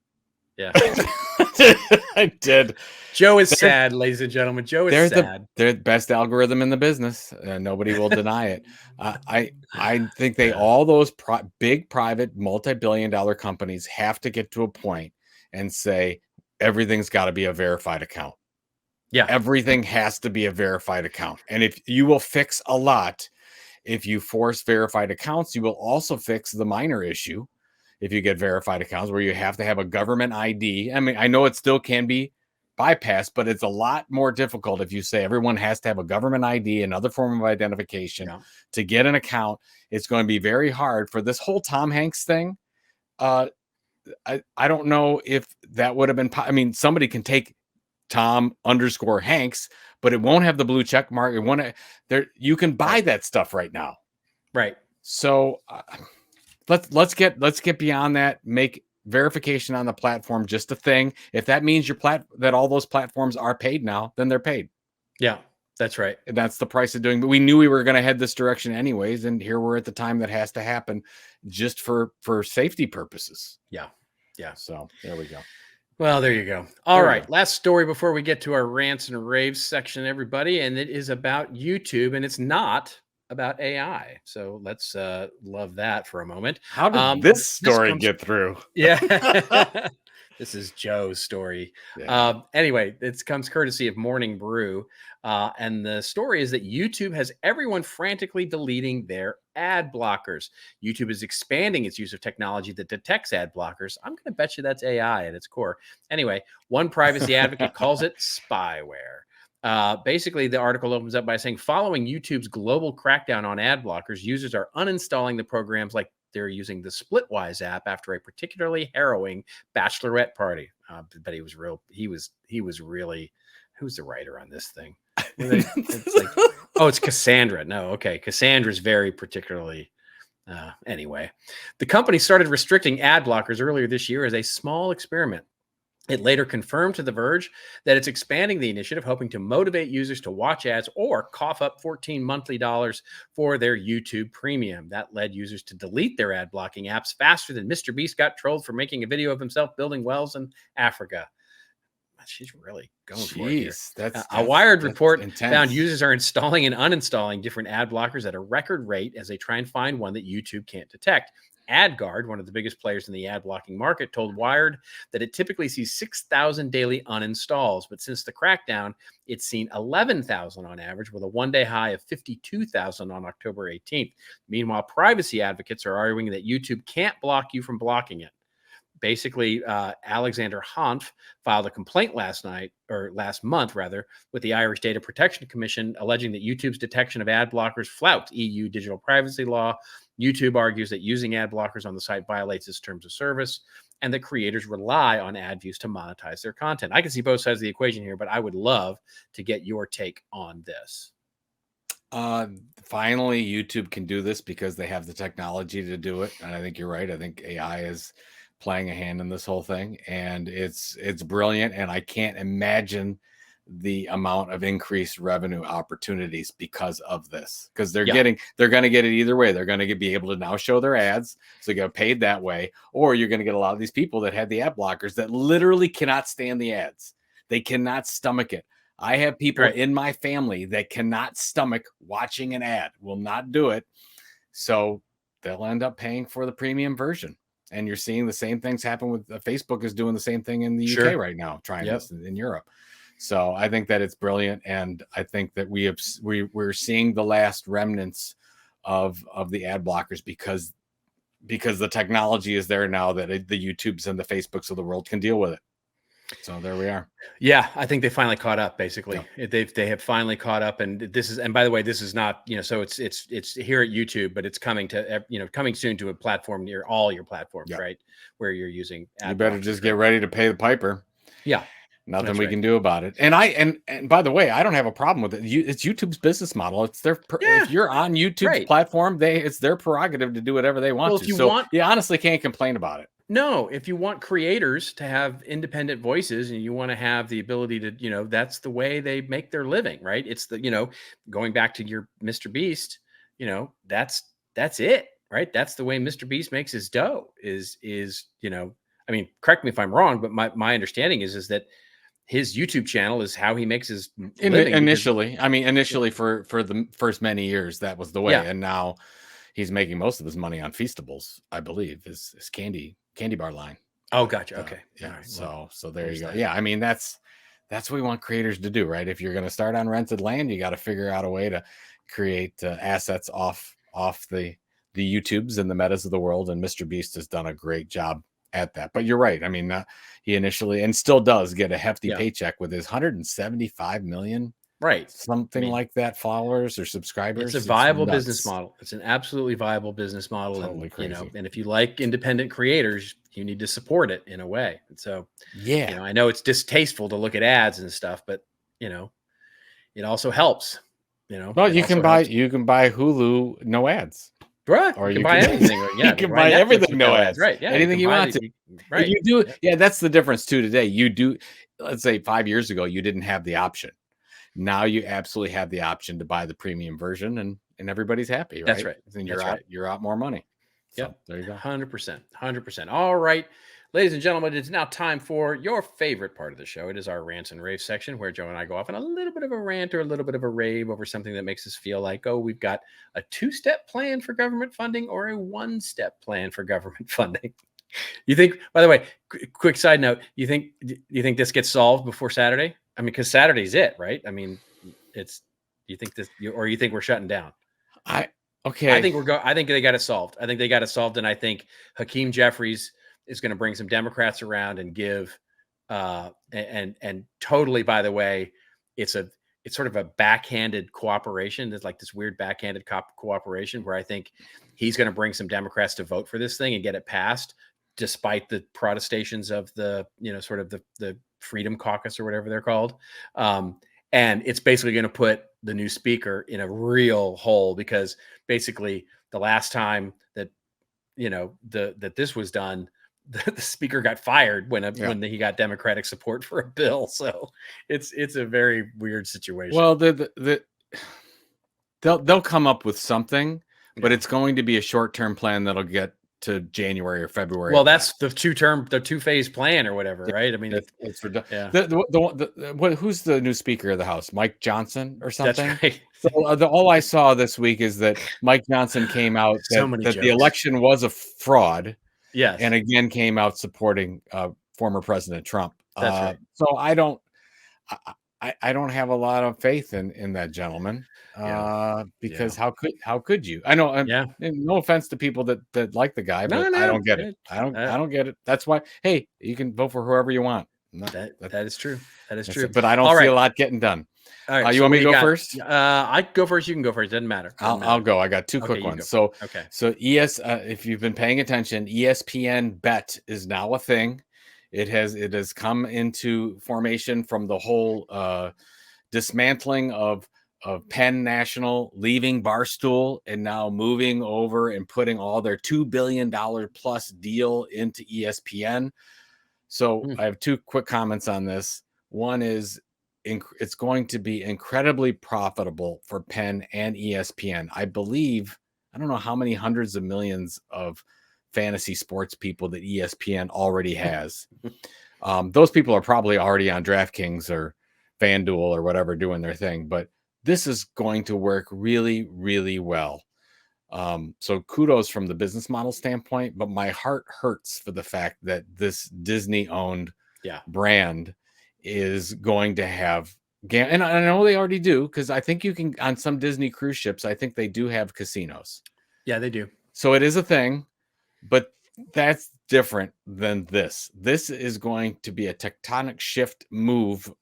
Yeah. I did. Joe is sad, ladies and gentlemen. Joe is sad. They're the best algorithm in the business. Nobody will deny it. I think all those big private multi-billion-dollar companies have to get to a point and say everything's got to be a verified account. Yeah. Everything has to be a verified account. And if you will fix a lot, if you force verified accounts, you will also fix the minor issue. If you get verified accounts where you have to have a government ID. I mean, I know it still can be bypassed, but it's a lot more difficult if you say everyone has to have a government ID, another form of identification to get an account. It's going to be very hard for this whole Tom Hanks thing. I don't know if that would have been, I mean, somebody can take Tom_Hanks, but it won't have the blue check mark. It won't you can buy that stuff right now. Right. So let's get beyond that. Make verification on the platform just a thing. If that means that all those platforms are paid now, then they're paid. Yeah, that's right. And that's the price of doing. But we knew we were going to head this direction anyways, and here we're at the time that has to happen, just for safety purposes. Yeah. So there we go. Well, there you go. All right. Last story before we get to our rants and raves section, everybody, and it is about YouTube, and it's not about AI. So let's love that for a moment. How did this story get through? Yeah. This is Joe's story. Yeah. Anyway, it comes courtesy of Morning Brew. And the story is that YouTube has everyone frantically deleting their ad blockers. YouTube is expanding its use of technology that detects ad blockers. I'm going to bet you that's AI at its core. Anyway, one privacy advocate calls it spyware. Basically, the article opens up by saying, following YouTube's global crackdown on ad blockers, users are uninstalling the programs like they're using the Splitwise app after a particularly harrowing bachelorette party. But he was really, who's the writer on this thing? It's Cassandra. No, okay. Cassandra's very particularly. Anyway, the company started restricting ad blockers earlier this year as a small experiment. It later confirmed to The Verge that it's expanding the initiative, hoping to motivate users to watch ads or cough up $14 monthly for their YouTube Premium. That led users to delete their ad blocking apps faster than Mr. Beast got trolled for making a video of himself building wells in Africa. She's really going for it here. A Wired report found users are installing and uninstalling different ad blockers at a record rate as they try and find one that YouTube can't detect. AdGuard, one of the biggest players in the ad blocking market, told Wired that it typically sees 6,000 daily uninstalls, but since the crackdown, it's seen 11,000 on average, with a one-day high of 52,000 on October 18th. Meanwhile, privacy advocates are arguing that YouTube can't block you from blocking it. Basically, Alexander Hanf filed a complaint last month, with the Irish Data Protection Commission, alleging that YouTube's detection of ad blockers flout EU digital privacy law. YouTube argues that using ad blockers on the site violates its terms of service, and that creators rely on ad views to monetize their content. I can see both sides of the equation here, but I would love to get your take on this. Finally, YouTube can do this because they have the technology to do it. And I think you're right. I think AI is playing a hand in this whole thing, and it's brilliant. And I can't imagine the amount of increased revenue opportunities because of this, because they're going to get it either way. They're going to be able to now show their ads, so they get paid that way, or you're going to get a lot of these people that had the ad blockers that literally cannot stand the ads. They cannot stomach it. I have people in my family that cannot stomach watching an ad, will not do it. So they'll end up paying for the premium version. And you're seeing the same things happen with Facebook is doing the same thing in the UK right now, trying this in Europe. So I think that it's brilliant. And I think that we're seeing the last remnants of the ad blockers because the technology is there now that the YouTubes and the Facebooks of the world can deal with it. So there we are. Yeah, I think they finally caught up. Basically, they have finally caught up, and this is. And by the way, this is not so it's here at YouTube, but it's coming to coming soon to a platform near all your platforms, right? Where you're using. You better just get ready to pay the piper. Yeah, nothing we can do about it. And and by the way, I don't have a problem with it. It's YouTube's business model. It's their if you're on YouTube's platform, it's their prerogative to do whatever they want to. So you honestly can't complain about it. No, if you want creators to have independent voices and you want to have the ability to, that's the way they make their living, right? It's the, going back to your Mr. Beast, that's it, right? That's the way Mr. Beast makes his dough is, I mean, correct me if I'm wrong, but my understanding is that his YouTube channel is how he makes his living. Initially for the first many years, that was the way. Yeah. And now he's making most of his money on Feastables, I believe, is candy bar line. Oh, gotcha. Okay. Yeah. Right. So there you go. Yeah. I mean, that's what we want creators to do, right? If you're going to start on rented land, you got to figure out a way to create assets off the YouTubes and the Metas of the world. And Mr. Beast has done a great job at that. But you're right. I mean, he initially and still does get a hefty paycheck with his 175 million. Right. Something like that, followers or subscribers. It's a viable business model. It's an absolutely viable business model. Totally and, crazy. And if you like independent creators, you need to support it in a way. And so, I know it's distasteful to look at ads and stuff, but it also helps, Well, you can buy Hulu, no ads. Right. Or you can buy anything. You can buy everything, no ads. Right. Yeah. Anything you want to. Right. You do. Yeah. That's the difference too today. You do. Let's say 5 years ago, you didn't have the option. Now you absolutely have the option to buy the premium version and everybody's happy, right? That's right. And you're out more money. So there you go. 100%. All right. Ladies and gentlemen, it's now time for your favorite part of the show. It is our rants and raves section where Joe and I go off on a little bit of a rant or a little bit of a rave over something that makes us feel like, we've got a 2-step plan for government funding or a 1-step plan for government funding. You think, by the way, quick side note, you think this gets solved before Saturday? I mean, because Saturday's it, right? I mean, you think we're shutting down? I think they got it solved. I think they got it solved. And I think Hakeem Jeffries is going to bring some Democrats around and give, and totally, by the way, it's sort of a backhanded cooperation. There's like this weird backhanded cooperation where I think he's going to bring some Democrats to vote for this thing and get it passed, despite the protestations of the, sort of the Freedom Caucus or whatever they're called. And it's basically going to put the new speaker in a real hole because basically the last time that, that this was done, the speaker got fired when he got Democratic support for a bill. So it's a very weird situation. Well, they'll come up with something, but it's going to be a short-term plan that'll get to January or February. Well, that's the two-phase plan or whatever, right? I mean, it's who's the new Speaker of the House? Mike Johnson or something? That's right. So all I saw this week is that Mike Johnson came out that the election was a fraud. Yes, and again came out supporting former President Trump. That's right. So I don't have a lot of faith in that gentleman. Because how could you? I know. No offense to people that like the guy, but I don't get it. I don't get it. That's why. Hey, you can vote for whoever you want. That is true. That is true. But I don't see a lot getting done. All right. You want me to go first? I go first. You can go first. Doesn't matter. I'll go. I got two quick ones. So if you've been paying attention, ESPN Bet is now a thing. It has come into formation from the whole dismantling of Penn National leaving Barstool and now moving over and putting all their $2 billion plus deal into ESPN. So I have two quick comments on this. One is it's going to be incredibly profitable for Penn and ESPN. I believe, I don't know how many hundreds of millions of fantasy sports people that ESPN already has. Those people are probably already on DraftKings or FanDuel or whatever doing their thing, but this is going to work really, really well. So kudos from the business model standpoint, but my heart hurts for the fact that this Disney owned brand is going to have, and I know they already do, because I think you can, on some Disney cruise ships, I think they do have casinos. Yeah, they do. So it is a thing, but that's different than this. This is going to be a tectonic shift move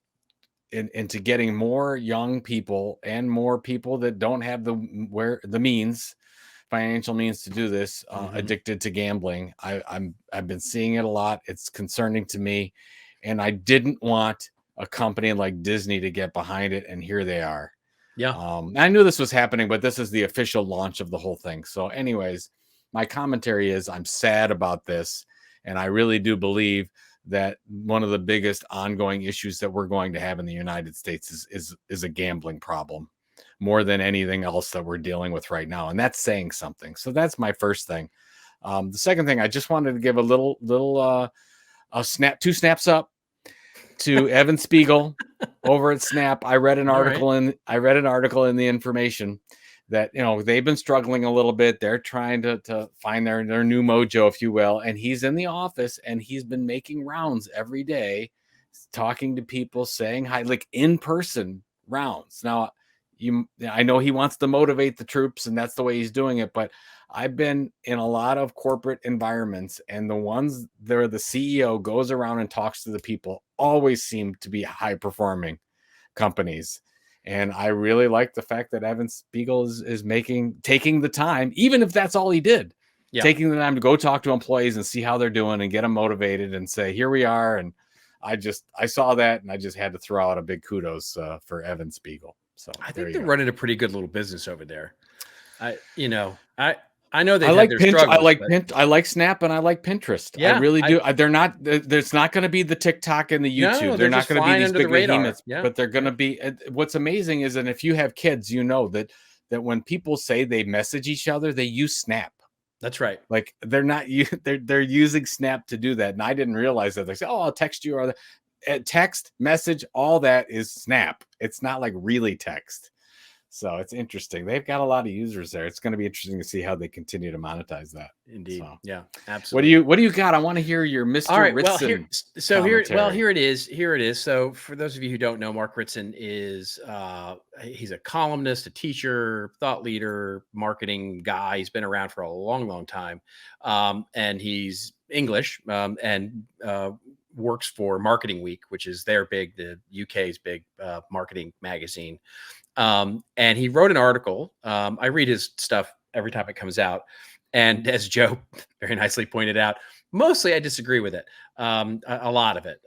into getting more young people and more people that don't have the financial means to do this, addicted to gambling. I've been seeing it a lot. It's concerning to me, and I didn't want a company like Disney to get behind it, and here they are. Yeah. I knew this was happening, but this is the official launch of the whole thing. So anyways, my commentary is I'm sad about this, and I really do believe that one of the biggest ongoing issues that we're going to have in the United States is a gambling problem, more than anything else that we're dealing with right now. And that's saying something. So that's my first thing. The second thing, I just wanted to give a two snaps up to Evan Spiegel over at Snap. I read an article in the information that, they've been struggling a little bit. They're trying to find their new mojo, if you will. And he's in the office, and he's been making rounds every day, talking to people, saying hi, like in-person rounds. Now, I know he wants to motivate the troops, and that's the way he's doing it. But I've been in a lot of corporate environments, and the ones where the CEO goes around and talks to the people always seem to be high-performing companies. And I really like the fact that Evan Spiegel is taking the time, even if that's all he did, taking the time to go talk to employees and see how they're doing and get them motivated and say, here we are. And I saw that, and I just had to throw out a big kudos for Evan Spiegel. So I think they're running a pretty good little business over there. I know they like their Pinterest. struggles. I like Snap, and I like Pinterest. Yeah, I really do. They're not. There's not going to be the TikTok and the YouTube. No, they're not going to be these big behemoths. Yeah. But they're going to be. What's amazing is, and if you have kids, you know that when people say they message each other, they use Snap. That's right. Like they're not. They're using Snap to do that, and I didn't realize that. They say, "Oh, I'll text you," or text message. All that is Snap. It's not like really text. So it's interesting. They've got a lot of users there. It's going to be interesting to see how they continue to monetize that. Indeed. So, yeah, absolutely. What do you got? I want to hear your Mr. All right. Ritson. Here it is. Here it is. So for those of you who don't know, Mark Ritson is he's a columnist, a teacher, thought leader, marketing guy. He's been around for a long, long time. And he's English and works for Marketing Week, which is the UK's big marketing magazine. And he wrote an article. I read his stuff every time it comes out. And as Joe very nicely pointed out, mostly I disagree with it. A lot of it,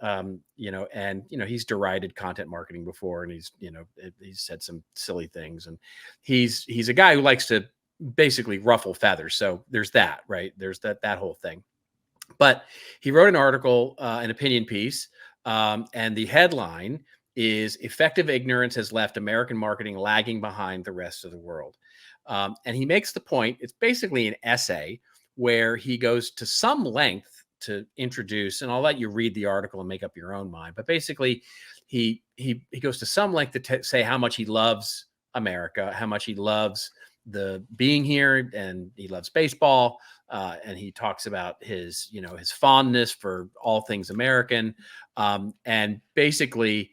he's derided content marketing before, and he's said some silly things, and he's a guy who likes to basically ruffle feathers. So there's that, right? There's that whole thing. But he wrote an article, an opinion piece, and the headline is "Effective Ignorance Has Left American Marketing Lagging Behind the Rest of the World." And he makes the point, it's basically an essay where he goes to some length to introduce, and I'll let you read the article and make up your own mind. But basically, he goes to some length to say how much he loves America, how much he loves the being here, and he loves baseball. And he talks about his fondness for all things American. And basically,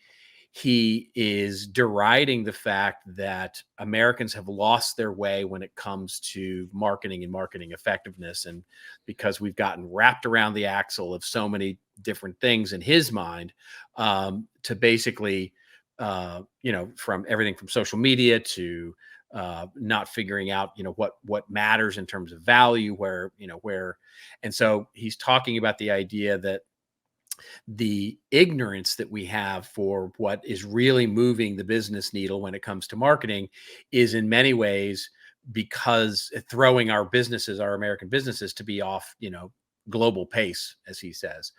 he is deriding the fact that Americans have lost their way when it comes to marketing and marketing effectiveness. And because we've gotten wrapped around the axle of so many different things in his mind, to basically, from everything from social media to not figuring out, what matters in terms of value, and so he's talking about the idea that the ignorance that we have for what is really moving the business needle when it comes to marketing is in many ways because throwing our American businesses to be off, global pace, as he says.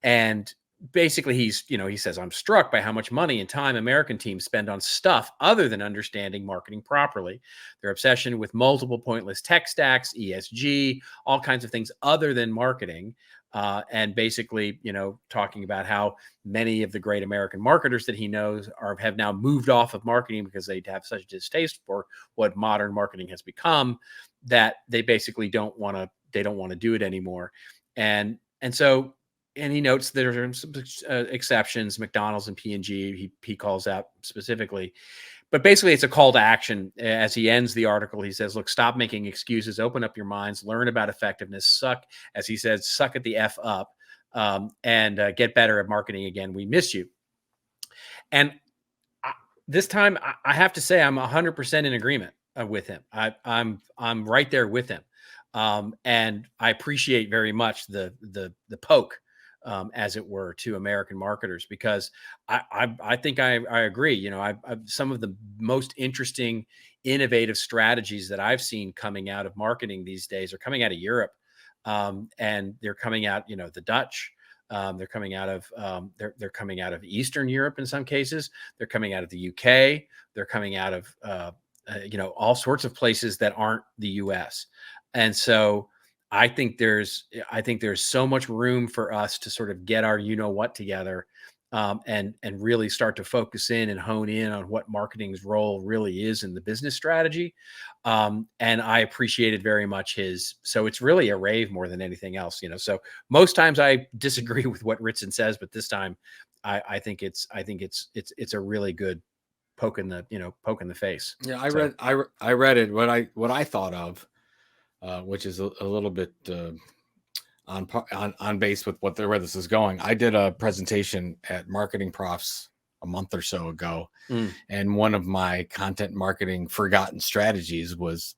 And basically he says, I'm struck by how much money and time American teams spend on stuff other than understanding marketing properly. Their obsession with multiple pointless tech stacks, ESG, all kinds of things other than marketing. And basically, talking about how many of the great American marketers that he knows have now moved off of marketing because they have such a distaste for what modern marketing has become, that they basically don't want to do it anymore. And so, and he notes there are some exceptions, McDonald's and P&G, he calls out specifically. But basically, it's a call to action. As he ends the article, he says, look, stop making excuses, open up your minds, learn about effectiveness, as he says, suck at the F up, and get better at marketing again. We miss you. And this time, I have to say, I'm 100% in agreement with him. I'm right there with him. And I appreciate very much the poke, as it were, to American marketers, because I think I agree. Some of the most interesting, innovative strategies that I've seen coming out of marketing these days are coming out of Europe, and they're coming out. The Dutch. They're coming out of they're coming out of Eastern Europe in some cases. They're coming out of the UK. They're coming out of all sorts of places that aren't the US. And so I think there's so much room for us to sort of get our what together, and really start to focus in and hone in on what marketing's role really is in the business strategy. And I appreciated very much so it's really a rave more than anything else. So most times I disagree with what Ritson says, but this time I think it's a really good poke in the face. Yeah, I read it. What I thought of, which is a little bit on base with where this is going. I did a presentation at Marketing Profs a month or so ago, and one of my content marketing forgotten strategies was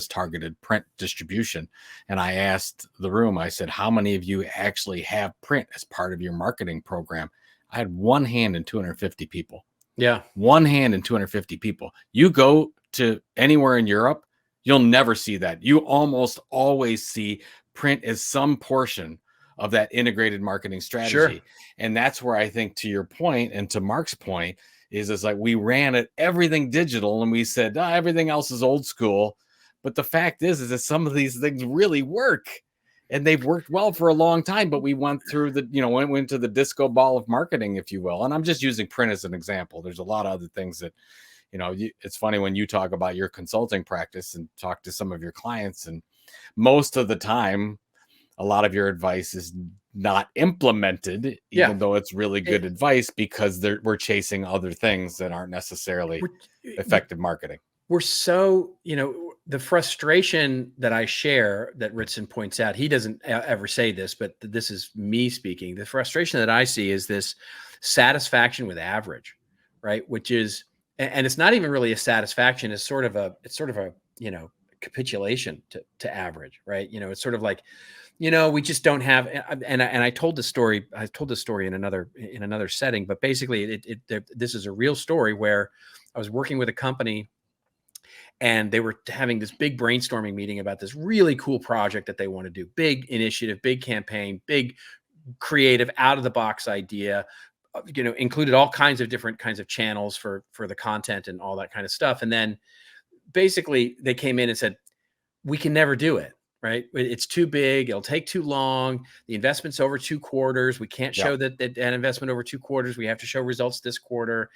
targeted print distribution. And I asked the room, I said, how many of you actually have print as part of your marketing program? I had one hand in 250 people. Yeah. One hand in 250 people. You go to anywhere in Europe, you'll never see that. You almost always see print as some portion of that integrated marketing strategy. Sure. And that's where I think, to your point and to Mark's point, is like we ran at everything digital and we said, everything else is old school. But the fact is that some of these things really work, and they've worked well for a long time. But we went through went to the disco ball of marketing, if you will. And I'm just using print as an example. There's a lot of other things that, it's funny when you talk about your consulting practice and talk to some of your clients, and most of the time, a lot of your advice is not implemented, even though it's really good advice, because we're chasing other things that aren't necessarily effective marketing. We're so, the frustration that I share, that Ritson points out, he doesn't ever say this, but this is me speaking. The frustration that I see is this satisfaction with average, right? Which is, and it's not even really a satisfaction. It's sort of a capitulation to average, right? It's sort of like, we just don't have, and I told this story. I told this story in another setting, but basically this is a real story where I was working with a company, and they were having this big brainstorming meeting about this really cool project that they want to do. Big initiative, big campaign, big creative, out of the box idea, included all kinds of different kinds of channels for the content and all that kind of stuff. And then basically they came in and said, we can never do it. Right. It's too big. It'll take too long. The investment's over 2 quarters. We can't show that investment over 2 quarters. We have to show results this quarter.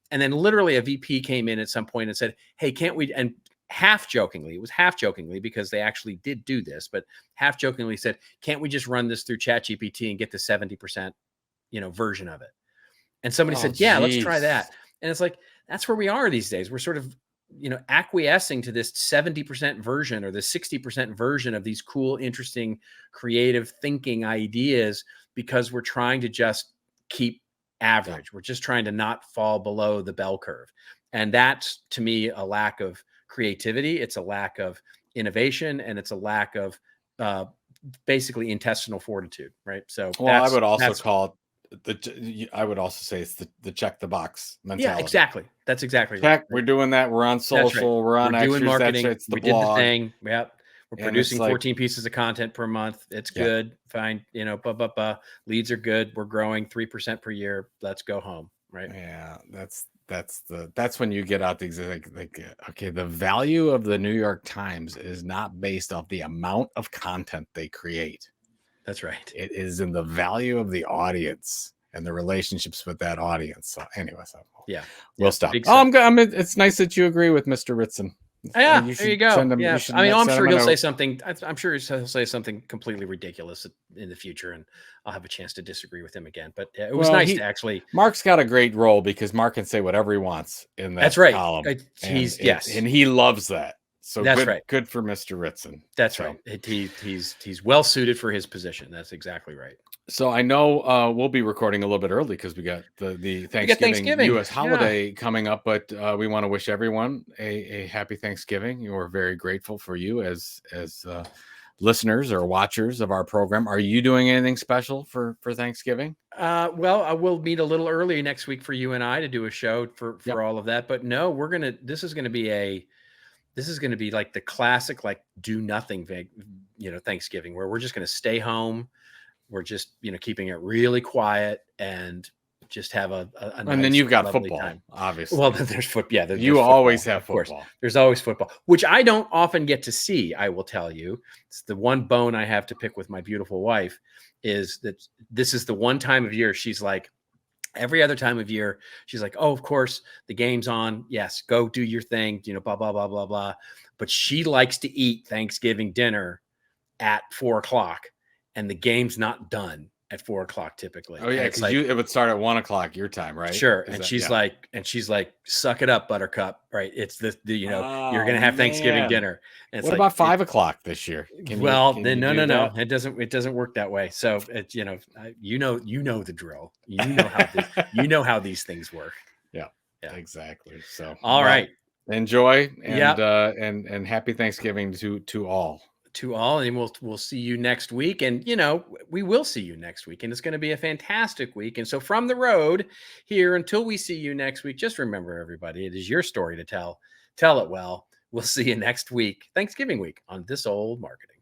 And then literally a VP came in at some point and said, hey, can't we? And half jokingly, it was half jokingly because they actually did do this, but half jokingly said, can't we just run this through ChatGPT and get the 70%, version of it? And somebody said, yeah, let's try that. And it's like, that's where we are these days. We're sort of, acquiescing to this 70% version or the 60% version of these cool, interesting, creative thinking ideas, because we're trying to just keep average. We're just trying to not fall below the bell curve. And that's, to me, a lack of creativity. It's a lack of innovation, and it's a lack of basically intestinal fortitude. Right. So I would also call it, I would also say it's the check the box mentality. Yeah, exactly. That's exactly check. Right. We're doing that. We're on social. Right. We're on doing marketing. It's the we blog. did the thing. Yep. We're producing 14 pieces of content per month. It's good. Fine. Leads are good. We're growing 3% per year. Let's go home. Right. Yeah. That's when you get out things okay, the value of the New York Times is not based off the amount of content they create. That's right. It is in the value of the audience and the relationships with that audience. So anyway, we'll stop. It's nice that you agree with Mr. Ritson. Yeah, there you go. I'm sure he'll say something. I'm sure he'll say something completely ridiculous in the future, and I'll have a chance to disagree with him again. But it was nice to actually. Mark's got a great role because Mark can say whatever he wants in that column. And he loves that. So that's right. Good for Mr. Ritson. That's right. He's well suited for his position. That's exactly right. So I know we'll be recording a little bit early because we got the Thanksgiving U.S. holiday coming up, but we want to wish everyone a happy Thanksgiving. We're very grateful for you as listeners or watchers of our program. Are you doing anything special for Thanksgiving? Well, I will meet a little early next week for you and I to do a show for all of that. But no, this is going to be like the classic, like do nothing, Thanksgiving, where we're just going to stay home. We're just, keeping it really quiet and just have a nice, and then you've got football, time. Obviously. Well, then there's football. Yeah, you always have football. Of course. There's always football, which I don't often get to see. I will tell you, it's the one bone I have to pick with my beautiful wife is that this is the one time of year she's like, every other time of year, she's like, oh, of course, the game's on. Yes, go do your thing, blah, blah, blah, blah, blah. But she likes to eat Thanksgiving dinner at 4:00. And the game's not done at 4:00 typically. Oh yeah, because it would start at 1:00 your time, right? Sure. She's like, suck it up, Buttercup. Right? It's you're gonna have Thanksgiving dinner. And what about 5:00 this year? No. It doesn't work that way. So it's you know the drill. You know how these things work. Yeah. Exactly. So all right. Enjoy and happy Thanksgiving to all. And we'll see you next week. And we will see you next week, and it's going to be a fantastic week. And so from the road here until we see you next week, just remember, everybody, it is your story to tell it well. We'll see you next week, Thanksgiving week, on This Old Marketing.